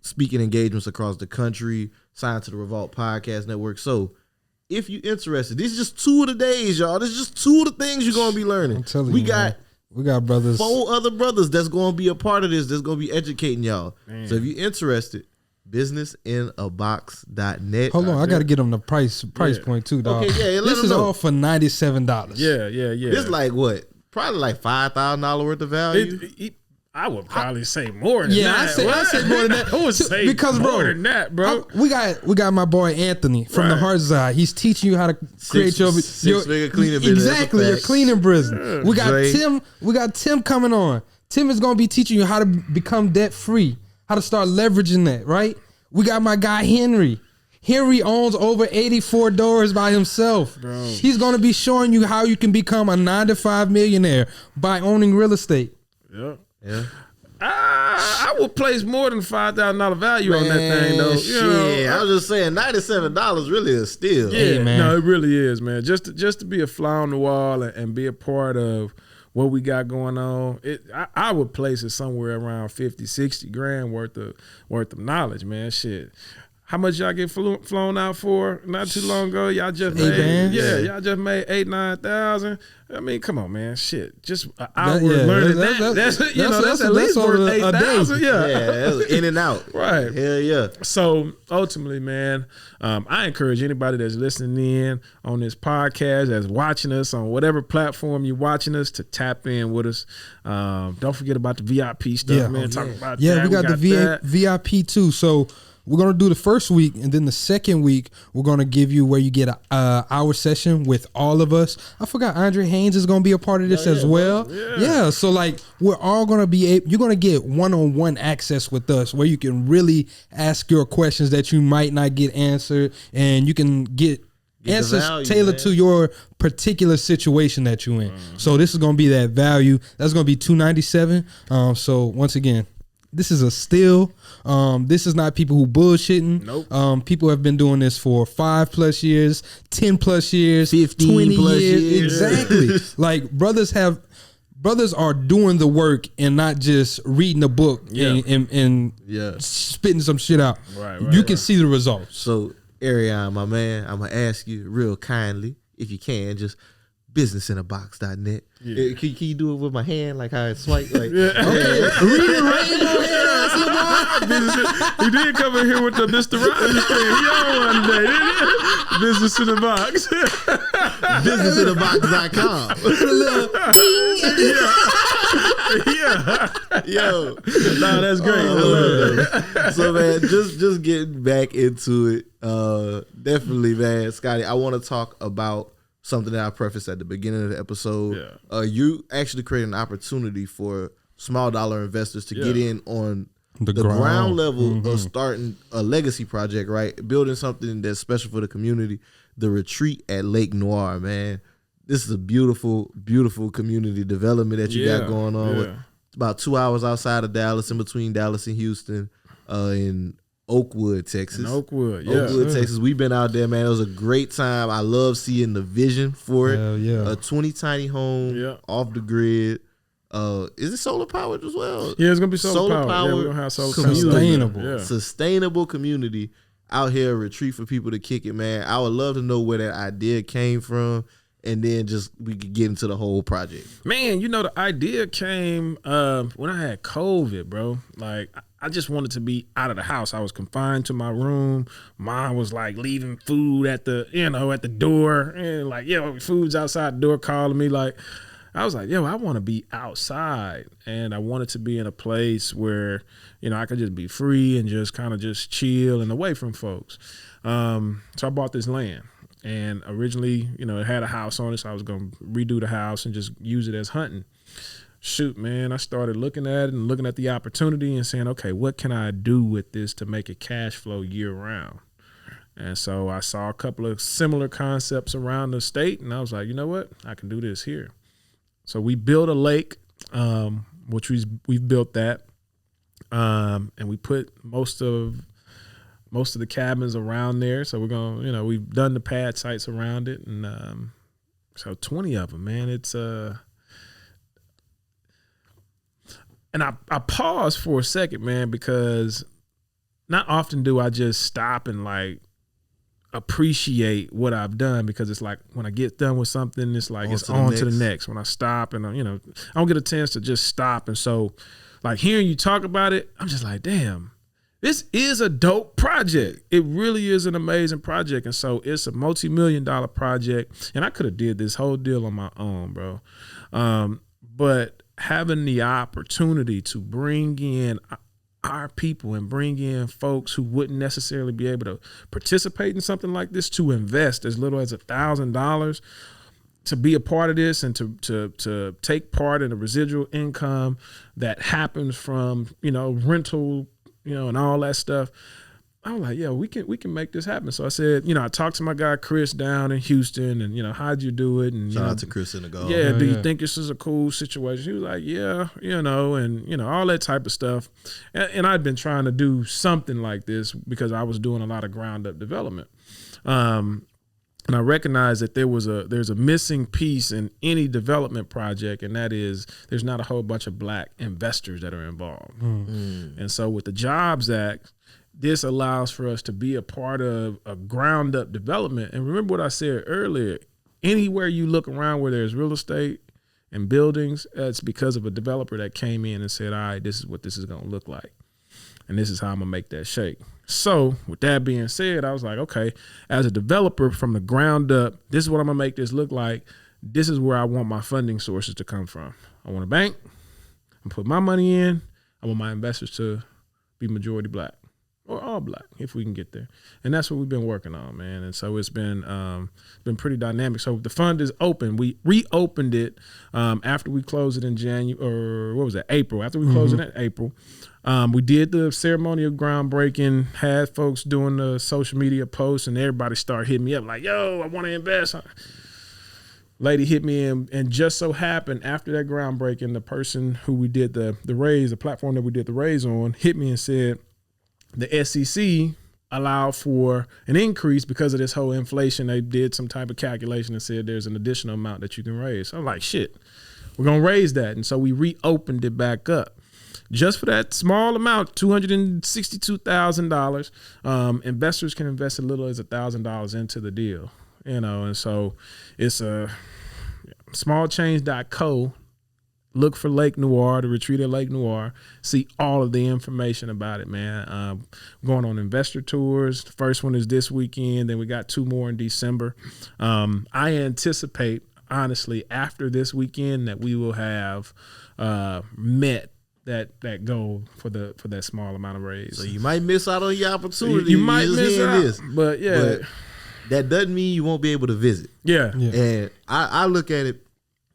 S3: speaking engagements across the country, signed to the Revolt Podcast Network. So if you're interested, these are just 2 of the days, y'all. This is just 2 of the things you're going to be learning.
S4: I'm telling you, we got brothers.
S3: 4 other brothers that's going to be a part of this, that's going to be educating y'all. Man. So if you're interested, businessinabox.net.
S4: Hold on, I got to get them the price point too, dog.
S3: Okay, yeah,
S4: this is all for $97.
S1: Yeah.
S3: This is like what? Probably like $5,000 worth of value.
S1: I would probably say more than that.
S4: I say more than that.
S1: I would say because, more than that, bro.
S4: We got my boy Anthony from the Heart Side. He's teaching you how to create your
S3: 6-figure cleaning business.
S4: Exactly, your cleaning business. We got Tim. We got Tim coming on. Tim is gonna be teaching you how to become debt free, how to start leveraging that. Right. We got my guy Henry. Henry owns over 84 doors by himself. Bro. He's gonna be showing you how you can become a 9-to-5 millionaire by owning real estate.
S1: Yeah. I would place more than $5,000 value on that thing, though.
S3: Shit, I was just saying, $97 really is still.
S1: Yeah, hey, man. No, it really is, man. Just to be a fly on the wall and be a part of what we got going on, I would place it somewhere around 50, 60 grand worth of knowledge, man. Shit. How much y'all get flown out for not too long ago? Y'all just made, y'all just made 8,000-9,000. I mean, come on, man. Shit, just an hour learning that's at least worth 8,000.
S3: Yeah, in and out.
S1: Right.
S3: Hell yeah.
S1: So ultimately, man, I encourage anybody that's listening in on this podcast, that's watching us on whatever platform you're watching us, to tap in with us. Don't forget about the VIP stuff, man. Talk about that.
S4: We got the VIP too. So we're going to do the first week, and then the second week, we're going to give you where you get a hour session with all of us. I forgot Andre Haynes is going to be a part of this as well. Yeah. So like, we're all going to be you're going to get one-on-one access with us where you can really ask your questions that you might not get answered, and you can get answers tailored to your particular situation that you're in. So this is going to be that value. That's going to be $297. So once again, this is a steal. This is not people who bullshitting.
S1: Nope.
S4: People have been doing this for 5+ years, 10+ years,
S3: 15
S4: 20
S3: plus
S4: years. Exactly. Like brothers are doing the work and not just reading a book and spitting some shit out.
S1: Right.
S4: You can see the results.
S3: So, Arion, my man, I'm gonna ask you real kindly, if you can, just businessinabox.net. Can you do it with my hand, like how I swipe? Like,
S4: okay. Read it right in my hand.
S1: He did come in here with the Mr. Rogers thing. He on one day, didn't he? Business in the box.
S3: Businessinthebox.com.
S1: Yeah.
S3: Yo,
S1: No, that's great. I love that.
S3: so man, just getting back into it. Definitely, man, Scottie. I want to talk about something that I prefaced at the beginning of the episode.
S1: Yeah.
S3: You actually created an opportunity for small dollar investors to get in on the ground level of starting a legacy project, right? Building something that's special for the community. The retreat at Lake Noire, man. This is a beautiful, beautiful community development that you got going on. It's about 2 hours outside of Dallas, in between Dallas and Houston, in Oakwood, Texas.
S1: Oakwood,
S3: Texas. We've been out there, man. It was a great time. I love seeing the vision for it.
S4: Yeah.
S3: A 20 tiny home off the grid. Is it solar powered as well?
S1: Yeah, it's gonna be solar powered. Yeah, we're gonna have solar powered.
S3: Sustainable community out here, a retreat for people to kick it, man. I would love to know where that idea came from, and then just we could get into the whole project.
S1: Man, you know, the idea came when I had COVID, bro. Like, I just wanted to be out of the house. I was confined to my room. Mom was like leaving food at the door, and like, food's outside the door calling me. Like, I was like, I want to be outside, and I wanted to be in a place where, I could just be free and just kind of just chill and away from folks. So I bought this land, and originally, it had a house on it, so I was going to redo the house and just use it as hunting. Shoot, man, I started looking at it and looking at the opportunity and saying, okay, what can I do with this to make it cash flow year round? And so I saw a couple of similar concepts around the state, and I was like, you know what? I can do this here. So we built a lake, which we've built that, and we put most of the cabins around there. So we're gonna, we've done the pad sites around it, and so 20 of them, man. It's and I paused for a second, man, because not often do I just stop and like appreciate what I've done, because it's like when I get done with something, it's like it's on to the next. When I stop and I don't get a chance to just stop, and so like hearing you talk about it, I'm just like, damn, this is a dope project. It really is an amazing project, and so it's a multi-million-dollar project, and I could have did this whole deal on my own, bro. But having the opportunity to bring in our people and bring in folks who wouldn't necessarily be able to participate in something like this, to invest as little as $1,000 to be a part of this, and to take part in the residual income that happens from, rental, and all that stuff. I was like, we can make this happen. So I said, I talked to my guy Chris down in Houston, and how'd you do it? And
S3: shout out to Chris in the Gulf.
S1: Yeah, do you think this is a cool situation? He was like, and all that type of stuff. And I'd been trying to do something like this because I was doing a lot of ground up development. And I recognized that there's a missing piece in any development project, and that is there's not a whole bunch of black investors that are involved. And so with the Jobs Act, this allows for us to be a part of a ground up development. And remember what I said earlier, anywhere you look around where there's real estate and buildings, it's because of a developer that came in and said, all right, this is what this is going to look like, and this is how I'm going to make that shake. So with that being said, I was like, okay, as a developer from the ground up, this is what I'm going to make this look like. This is where I want my funding sources to come from. I want a bank. I'm put my money in. I want my investors to be majority black, or all black, if we can get there. And that's what we've been working on, man. And so it's been pretty dynamic. So the fund is open. We reopened it after we closed it in April. After we closed it in April, we did the ceremony of groundbreaking, had folks doing the social media posts, and everybody started hitting me up like, yo, I want to invest. Lady hit me in, and just so happened after that groundbreaking, the person who we did the raise, the platform that we did the raise on, hit me and said, the SEC allowed for an increase because of this whole inflation. They did some type of calculation and said there's an additional amount that you can raise. So I'm like, shit, we're going to raise that. And so we reopened it back up just for that small amount, $262,000. Investors can invest as little as $1,000 into the deal, and so it's a smallchange.co look for Lake Noire, the retreat at Lake Noire. See all of the information about it, man. Going on investor tours. The first one is this weekend. Then we got 2 more in December. I anticipate, honestly, after this weekend that we will have met that goal for that small amount of raise.
S3: So you might miss out on your opportunity.
S1: You might miss out, but yeah.
S3: But that doesn't mean you won't be able to visit.
S1: Yeah.
S3: And I look at it,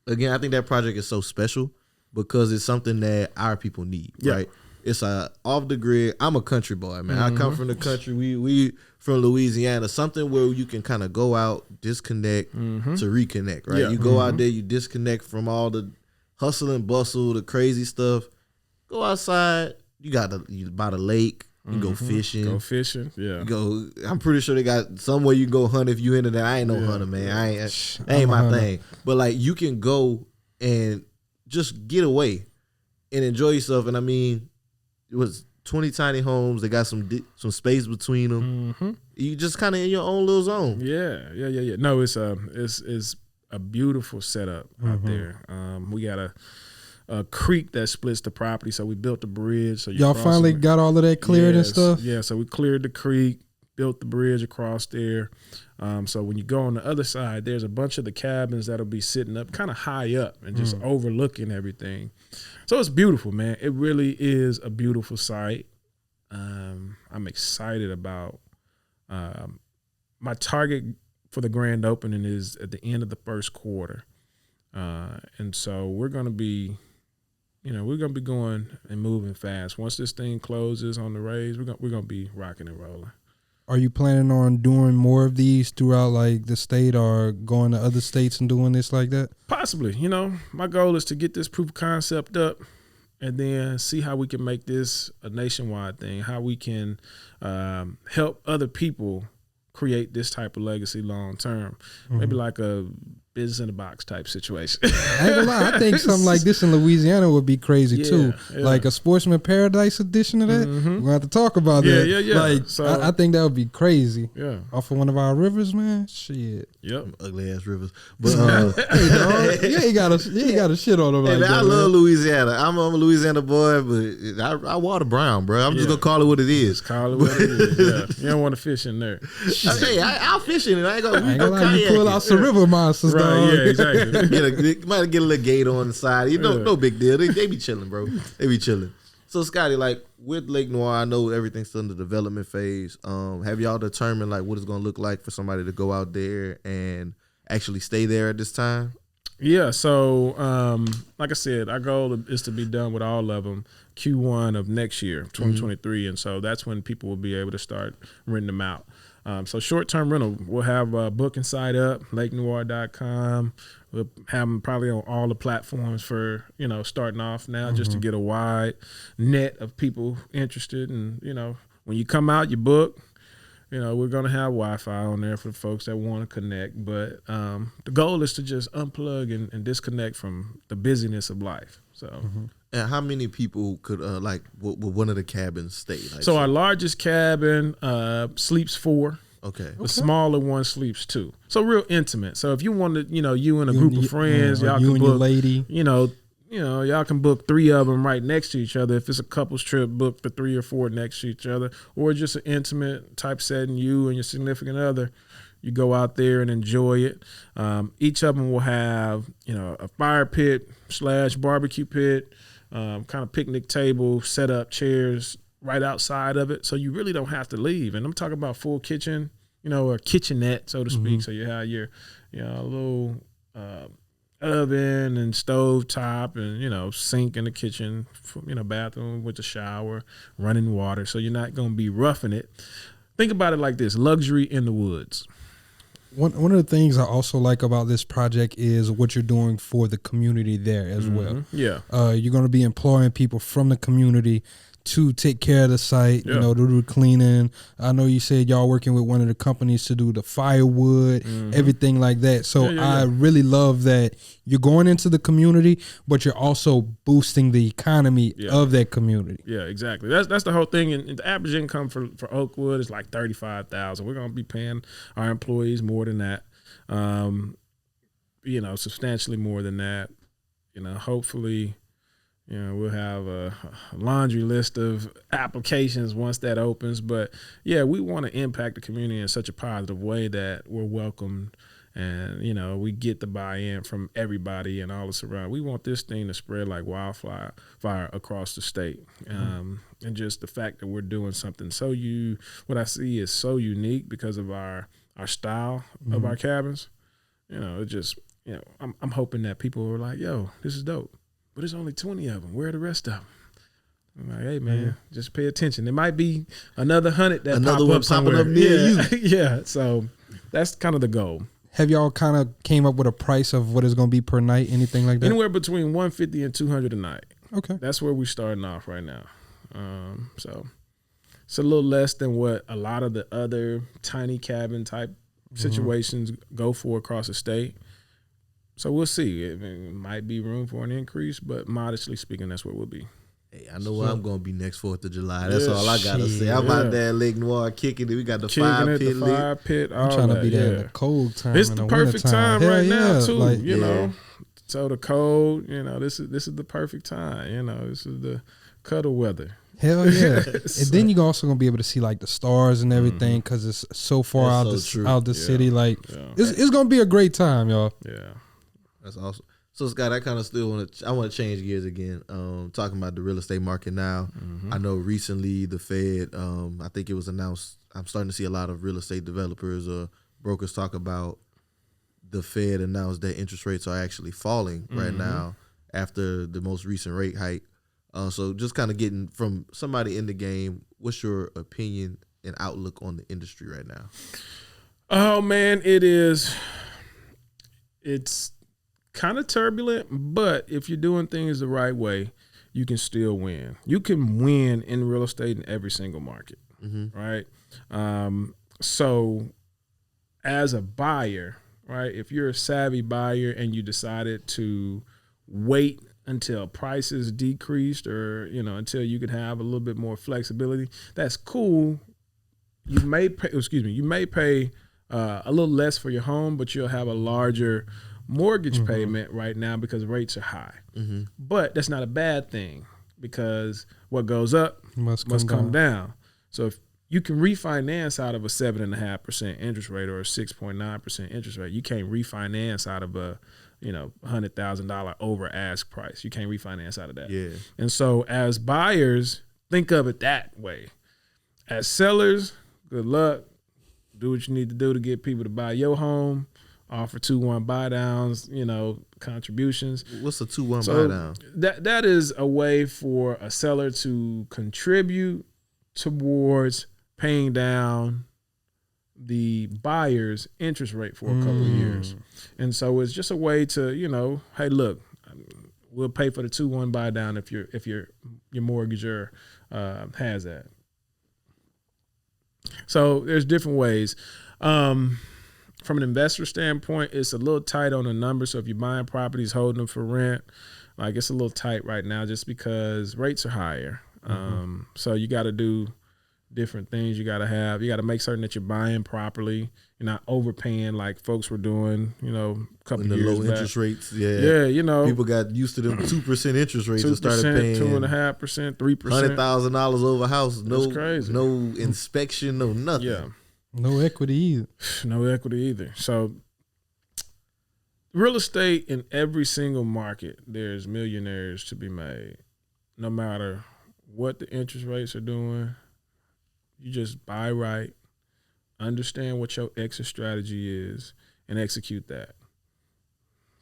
S3: again, I think that project is so special because it's something that our people need, right? It's off the grid. I'm a country boy, man. I come from the country. We from Louisiana, something where you can kind of go out, disconnect to reconnect, right? You go out there, you disconnect from all the hustle and bustle, the crazy stuff. Go outside. You by the lake. You go fishing.
S1: Yeah.
S3: I'm pretty sure they got somewhere you go hunt if you into that. I ain't no hunter, man. That ain't my thing. But like you can go and just get away and enjoy yourself. And I mean, it was 20 tiny homes. They got some space between them. You just kind of in your own little zone.
S1: Yeah. No, it's a beautiful setup out there. We got a creek that splits the property, so we built a bridge. So
S4: y'all finally got all of that cleared and stuff?
S1: Yeah, so we cleared the creek, built the bridge across there. So when you go on the other side, there's a bunch of the cabins that'll be sitting up kind of high up and just overlooking everything. So it's beautiful, man. It really is a beautiful sight. I'm excited about my target for the grand opening is at the end of the first quarter. And so we're going to be going and moving fast. Once this thing closes on the raise, we're going to be rocking and rolling.
S4: Are you planning on doing more of these throughout like the state or going to other states and doing this like that?
S1: Possibly. My goal is to get this proof of concept up and then see how we can make this a nationwide thing, how we can help other people create this type of legacy long term. Maybe like a business in a box type situation.
S4: I ain't gonna lie, I think something like this in Louisiana would be crazy too. Yeah. Like a Sportsman Paradise edition of that. We're gonna have to talk about that.
S1: Yeah.
S4: Like so, I think that would be crazy.
S1: Yeah.
S4: Off of one of our rivers, man. Shit.
S1: Yep.
S3: Ugly ass rivers. But
S4: hey dog, you ain't gotta shit on them like that.
S3: I love Louisiana. I'm a Louisiana boy, but I water brown, bro. I'm just gonna call it what it is.
S1: Just call it what it is. Yeah. You don't want to fish in there.
S3: Hey, I'll fish in it. I ain't gonna
S4: lie, you pull out some river monsters,
S1: right,
S4: dog.
S1: Yeah, exactly.
S3: Might get a little gator on the side. No big deal. They be chilling, bro. They be chilling. So Scottie, like with Lake Noire, I know everything's still in the development phase. Have y'all determined like what it's gonna look like for somebody to go out there and actually stay there at this time?
S1: Yeah. So like I said, our goal is to be done with all of them Q1 of next year, 2023, and so that's when people will be able to start renting them out. So short-term rental, we'll have a booking site up, lakenoire.com. We'll have them probably on all the platforms for, starting off now just to get a wide net of people interested. And, when you come out, you book. We're going to have Wi-Fi on there for the folks that want to connect. But the goal is to just unplug and disconnect from the busyness of life. So.
S3: And how many people could would one of the cabins stay?
S1: So our largest cabin sleeps 4.
S3: Okay.
S1: The smaller one sleeps 2. So real intimate. So if you wanted, you and a group of friends, y'all can book,
S4: your lady.
S1: Y'all can book 3 of them right next to each other. If it's a couple's trip, book the 3 or 4 next to each other, or just an intimate type setting. You and your significant other, you go out there and enjoy it. Each of them will have, a fire pit / barbecue pit. Kind of picnic table, set up chairs right outside of it, so you really don't have to leave. And I'm talking about full kitchen, or kitchenette, so to speak. So you have your, little oven and stove top, and sink in the kitchen, bathroom with the shower, running water. So you're not going to be roughing it. Think about it like this: luxury in the woods.
S4: One of the things I also like about this project is what you're doing for the community there as well.
S1: Yeah.
S4: You're going to be employing people from the community to take care of the site, to do the cleaning. I know you said y'all working with one of the companies to do the firewood, everything like that. So I really love that you're going into the community, but you're also boosting the economy of that community.
S1: Yeah, exactly. That's the whole thing. And the average income for Oakwood is like $35,000. We're going to be paying our employees more than that, substantially more than that. hopefully, we'll have a laundry list of applications once that opens. But yeah, we want to impact the community in such a positive way that we're welcomed and, we get the buy-in from everybody and all the surrounding. We want this thing to spread like wildfire across the state. And just the fact that we're doing something what I see is so unique because of our style of our cabins. It just, I'm hoping that people are like, yo, this is dope. But there's only 20 of them. Where are the rest of them? I'm like, hey, man, just pay attention. There might be another 100 that
S3: another
S1: pop
S3: one
S1: up somewhere.
S3: popping up near you.
S1: Yeah, so that's kind of the goal.
S4: Have y'all kind of came up with a price of what it's going to be per night, anything like that?
S1: Anywhere between $150 and $200 a night.
S4: Okay.
S1: That's where we're starting off right now. So it's a little less than what a lot of the other tiny cabin type situations go for across the state. So we'll see. It might be room for an increase, but modestly speaking, that's where we'll be.
S3: Hey, I know where I'm going to be next 4th of July. That's all I got to say. I'm out there at Lake Noire kicking it. We got the fire pit.
S1: I'm
S4: trying to be there in the cold time.
S1: It's the perfect time right now, too.
S4: Like,
S1: you know, so the cold, this is the perfect time. This is the cuddle weather.
S4: Hell yeah. And then you're also going to be able to see like the stars and everything because it's so far out the city. Like it's going to be a great time, y'all.
S1: Yeah.
S3: That's awesome. So Scott, I kind of still want to change gears again. Talking about the real estate market now. I know recently the Fed, I think it was announced, I'm starting to see a lot of real estate developers or brokers talk about the Fed announced that interest rates are actually falling right now after the most recent rate hike. So just kind of getting from somebody in the game, what's your opinion and outlook on the industry right now?
S1: Oh man, it's kind of turbulent, but if you're doing things the right way, you can still win. You can win in real estate in every single market, right? So as a buyer, right, if you're a savvy buyer and you decided to wait until prices decreased or, until you could have a little bit more flexibility, that's cool. You may pay a little less for your home, but you'll have a larger mortgage payment right now because rates are high. But that's not a bad thing because what goes up must come down. So if you can refinance out of a 7.5% interest rate or a 6.9% interest rate, you can't refinance out of a $100,000 over ask price. You can't refinance out of that.
S3: Yeah.
S1: And so as buyers, think of it that way. As sellers, good luck. Do what you need to do to get people to buy your home. Offer 2-1 buy downs, contributions.
S3: What's a 2-1 buy down?
S1: That is a way for a seller to contribute towards paying down the buyer's interest rate for a couple of years. And so it's just a way to, hey, look, we'll pay for the 2-1 buy down if your mortgager has that. So there's different ways. From an investor standpoint, it's a little tight on the numbers. So if you're buying properties, holding them for rent, like it's a little tight right now just because rates are higher. So you got to do different things. You got to make certain that you're buying properly. You're not overpaying like folks were doing, a couple of years back.
S3: The low interest rates, people got used to them 2% interest rates and started paying
S1: 2.5%, 3%,
S3: $100,000 over a house.
S1: That's crazy.
S3: No inspection, no nothing.
S1: Yeah.
S4: No equity either.
S1: So real estate in every single market, there's millionaires to be made. No matter what the interest rates are doing, you just buy right, understand what your exit strategy is, and execute that.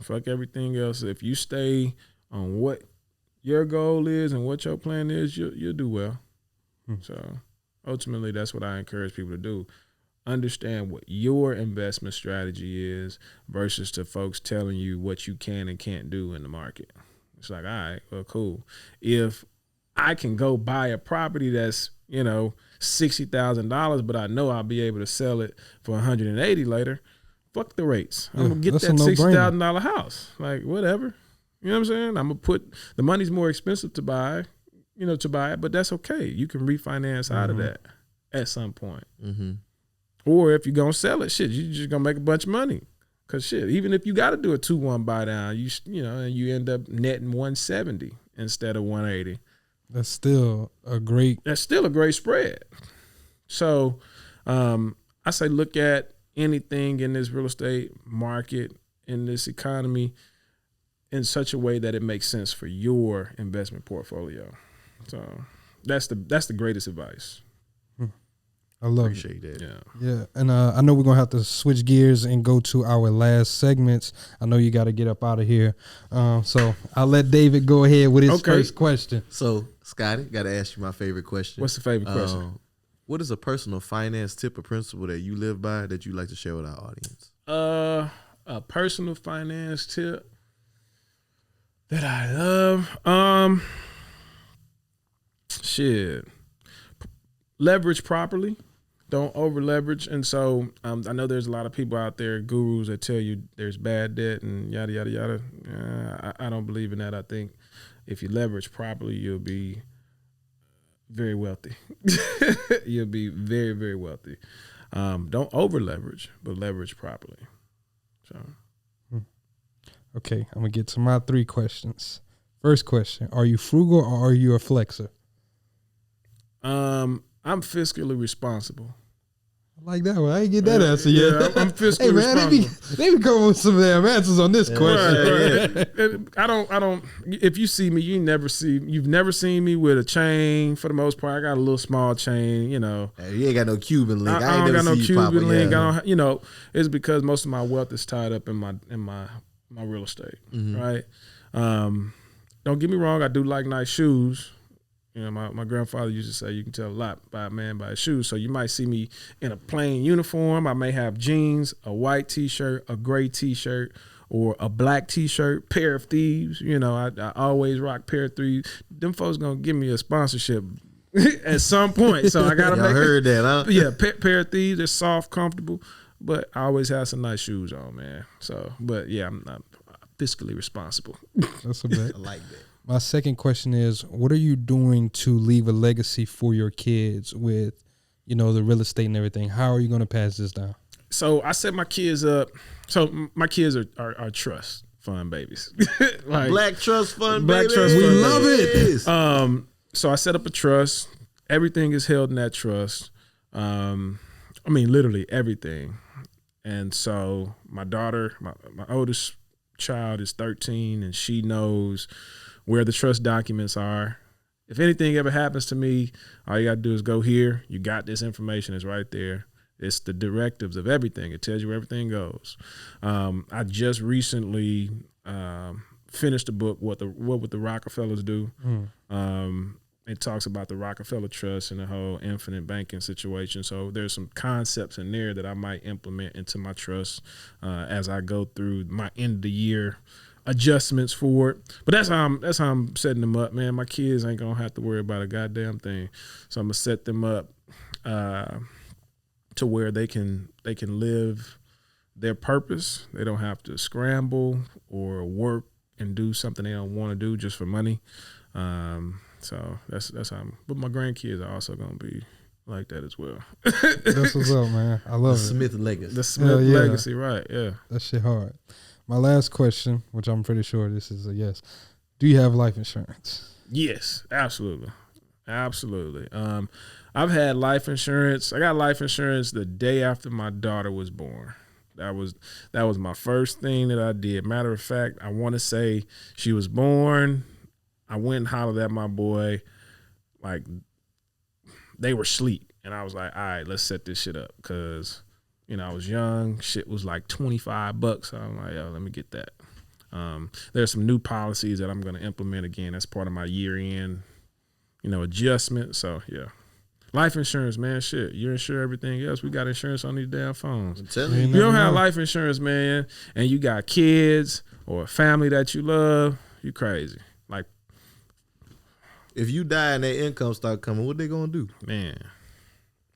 S1: Fuck everything else. If you stay on what your goal is and what your plan is, you'll do well. So ultimately, that's what I encourage people to do. Understand what your investment strategy is versus to folks telling you what you can and can't do in the market. It's like, all right, well, cool. If I can go buy a property that's, $60,000, but I know I'll be able to sell it for $180 later, fuck the rates. I'm going to get that $60,000 house. Like, whatever. You know what I'm saying? I'm going to put, the money's more expensive to buy, it, but that's okay. You can refinance out of that at some point. Or if you're going to sell it, shit, you're just going to make a bunch of money Cause shit, even if you got to do a 2-1 buy down, you know, and you end up netting 170 instead of 180.
S4: That's still a great
S1: spread. So, I say look at anything in this real estate market, in this economy, in such a way that it makes sense for your investment portfolio. So that's the greatest advice.
S4: I love
S3: Appreciate
S4: it.
S3: that.
S4: Yeah. And I know we're going to have to switch gears and go to our last segments. I know you got to get up out of here. So I'll let David go ahead with his first question.
S3: So, Scottie, got to ask you my favorite question.
S1: What's the favorite question?
S3: What is a personal finance tip or principle that you live by that you like to share with our audience?
S1: A personal finance tip that I love. Shit. Leverage properly. Don't over leverage. And so I know there's a lot of people out there, gurus, that tell you there's bad debt and yada, yada, yada. I don't believe in that. I think if you leverage properly, you'll be very wealthy. You'll be very, very wealthy. Don't over leverage, but leverage properly. So,
S4: okay, I'm gonna get to my 3 questions. First question: are you frugal or are you a flexer?
S1: I'm fiscally responsible.
S4: I like that one. I ain't get that answer yet.
S1: Yeah, I'm fiscally
S4: hey man,
S1: responsible.
S4: they be coming with some damn answers on this question.
S1: Right. I don't. If you see me, you've never seen me with a chain. For the most part, I got a little small chain. You know,
S3: Hey, you ain't got no Cuban link.
S1: I don't got no Cuban link.
S3: Yeah.
S1: You know, it's because most of my wealth is tied up in my real estate. Right. Don't get me wrong. I do like nice shoes. You know, my grandfather used to say you can tell a lot by a man by his shoes. So you might see me in a plain uniform. I may have jeans, a white T-shirt, a gray T-shirt, or a black T-shirt, pair of thieves. You know, I always rock pair of thieves. Them folks gonna give me a sponsorship at some point. So I gotta
S3: Y'all heard that, huh?
S1: Yeah, pair of thieves. They're soft, comfortable, but I always have some nice shoes on, man. So, but yeah, I'm fiscally responsible.
S4: That's a bet.
S3: I like that.
S4: My second question is, what are you doing to leave a legacy for your kids with, you know, the real estate and everything? How are you going to pass this down?
S1: So I set my kids up. So my kids are trust fund babies. Like,
S3: Black trust fund,
S1: Black
S3: baby.
S1: trust
S4: We
S1: fund,
S4: love it.
S1: So I set up a trust. Everything is held in that trust. I mean, literally everything. And so my daughter, my oldest child is 13, and she knows where the trust documents are. If anything ever happens to me, all you got to do is go here. You got this information. It's right there. It's the directives of everything. It tells you where everything goes. I just recently finished a book, What Would the Rockefellers Do? It talks about the Rockefeller Trust and the whole infinite banking situation. So there's some concepts in there that I might implement into my trust as I go through my end of the year adjustments for it. But that's how I'm setting them up, man. My kids ain't gonna have to worry about a goddamn thing. So I'm gonna set them up to where they can live their purpose. They don't have to scramble or work and do something they don't want to do just for money. So that's how but my grandkids are also gonna be like that as well.
S4: That's what's up, man. I love
S3: The
S4: it.
S3: Smith legacy.
S1: The Smith legacy, right? Yeah.
S4: That shit hard. My last question, which I'm pretty sure this is a yes. Do you have life insurance?
S1: Yes, absolutely. I've had life insurance. I got life insurance the day after my daughter was born. That was my first thing that I did. Matter of fact, I want to say she was born. I went and hollered at my boy, like they were asleep, and I was like, "All right, let's set this shit up," because you know I was young. Shit was like $25, so I'm like, "Yo, let me get that." There's some new policies that I'm going to implement again. That's part of my year-end, adjustment. So yeah, life insurance, man. Shit, you insure everything else. We got insurance on these damn phones.
S3: I'm telling you.
S1: You don't have life insurance, man, and you got kids or a family that you love, you crazy. Like,
S3: if you die and their income start coming, what they gonna do?
S1: man.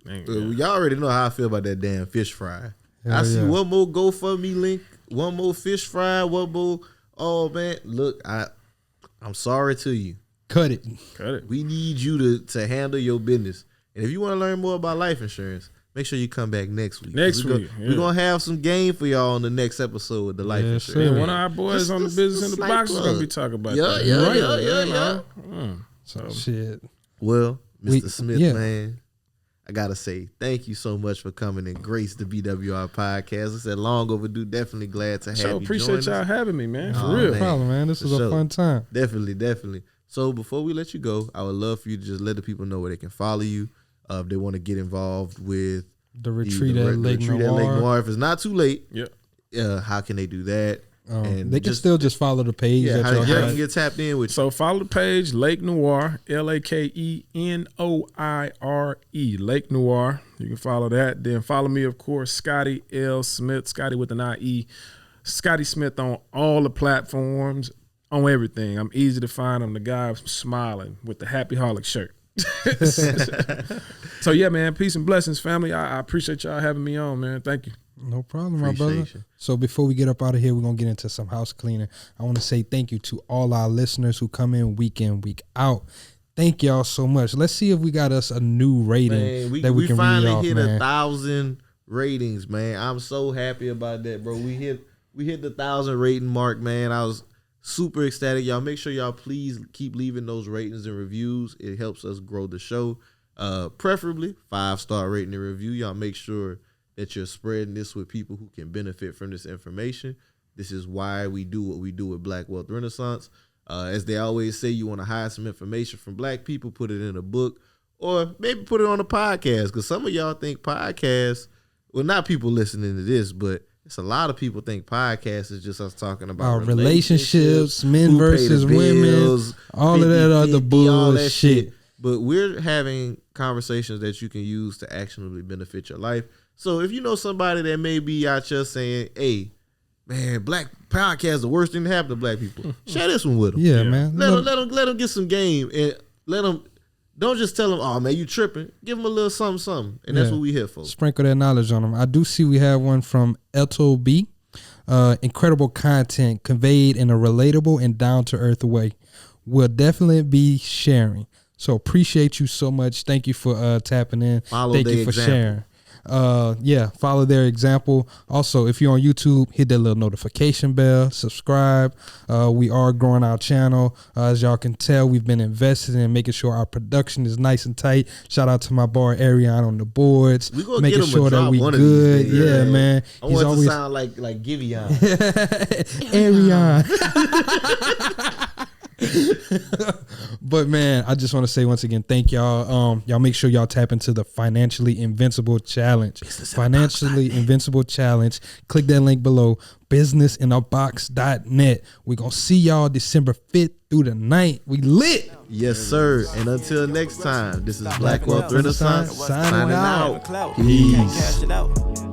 S3: Y'all already know how I feel about that damn fish fry.
S4: Hell
S3: I see
S4: yeah.
S3: one more GoFundMe link, one more fish fry, one more. Oh man, look, I'm sorry to you.
S4: Cut it.
S1: Cut it.
S3: We need you to handle your business. And if you want to learn more about life insurance, make sure you come back next week.
S1: Next
S3: We're
S1: week,
S3: gonna have some game for y'all on the next episode of the Life
S4: Yes,
S3: Insurance.
S1: And one of our boys on the business in the
S3: slight
S1: box is
S3: plug.
S1: gonna be talking about
S3: Yeah,
S1: that.
S3: yeah.
S1: So
S4: Shit.
S3: Well, Mr.
S4: We-
S3: Smith,
S4: yeah.
S3: man, I gotta say thank you so much for coming and grace the BWR podcast. I said long overdue. Definitely glad to have
S1: so
S3: you.
S1: appreciate
S3: join
S1: y'all
S3: us.
S1: having me, man. For
S3: Oh,
S1: real.
S4: No problem, man. This
S3: For
S4: was a
S3: sure.
S4: fun time.
S3: Definitely. So before we let you go, I would love for you to just let the people know where they can follow you. If they want to get involved with
S4: The retreat at Lake
S3: retreat at Lake
S4: Noire.
S3: Noire, if it's not too late,
S1: Yep.
S3: how can they do that? And
S4: They can still just follow the page
S3: yeah,
S4: that
S3: how
S4: y'all
S3: they
S4: have.
S3: can get tapped in with you.
S1: So follow the page, Lake Noire, LakeNoire, Lake Noire. You can follow that. Then follow me, of course, Scottie L. Smith, Scottie with an IE. Scottie Smith on all the platforms, on everything. I'm easy to find. I'm the guy smiling with the Happy Holic shirt. So yeah, man, peace and blessings, family. I appreciate y'all having me on, man. Thank you.
S4: No problem, my brother.
S3: Appreciate you.
S4: So before we get up out of here, we're going to get into some house cleaning. I want to say thank you to all our listeners who come in, week out. Thank y'all so much. Let's see if we got us a new rating
S3: Man,
S4: that we can read
S3: finally
S4: off,
S3: hit
S4: man.
S3: 1,000 ratings, man. I'm so happy about that, bro. We hit the 1,000 rating mark, man. I was super ecstatic. Y'all make sure y'all please keep leaving those ratings and reviews. It helps us grow the show. Preferably 5-star rating and review. Y'all make sure that you're spreading this with people who can benefit from this information. This is why we do what we do with Black Wealth Renaissance. As they always say, you want to hide some information from black people, put it in a book, or maybe put it on a podcast. Because some of y'all think podcasts, well, not people listening to this, but it's a lot of people think podcasts is just us talking about
S4: relationships, men
S3: who pay the
S4: versus women,
S3: bills,
S4: all of that
S3: 50,
S4: other
S3: 50, all that
S4: bullshit.
S3: But we're having conversations that you can use to actionably benefit your life. So if you know somebody that may be out here saying, hey, man, black podcast is the worst thing to happen to black people, share this one with them.
S4: Yeah, man.
S3: Let them get some game, and let them, don't just tell them, oh, man, you tripping. Give them a little something. And that's what we here for.
S4: Sprinkle that knowledge on them. I do see we have one from Eto B. Incredible content conveyed in a relatable and down-to-earth way. We'll definitely be sharing. So appreciate you so much. Thank you for tapping in. Thank you for sharing. Follow their example. Also, if you're on YouTube, hit that little notification bell, subscribe. We are growing our channel. As y'all can tell, we've been investing in making sure our production is nice and tight. Shout out to my boy Arion on the boards,
S3: We gonna
S4: making
S3: get him
S4: sure
S3: a
S4: that
S3: drop
S4: we
S3: one of
S4: good.
S3: these days,
S4: Yeah, man.
S3: I
S4: He's
S3: want it
S4: always
S3: to sound like Giveon.
S4: Arion. But man, I just want to say once again, thank y'all. Y'all make sure y'all tap into the Financially Invincible Challenge. Financially Invincible Challenge. Click that link below. businessintheBox.net. We're gonna see y'all December 5th through the 9th. We lit.
S3: Yes, sir. And until next time, this is Black Wealth Renaissance
S4: signing out.
S3: Peace.
S2: Can't cash it out.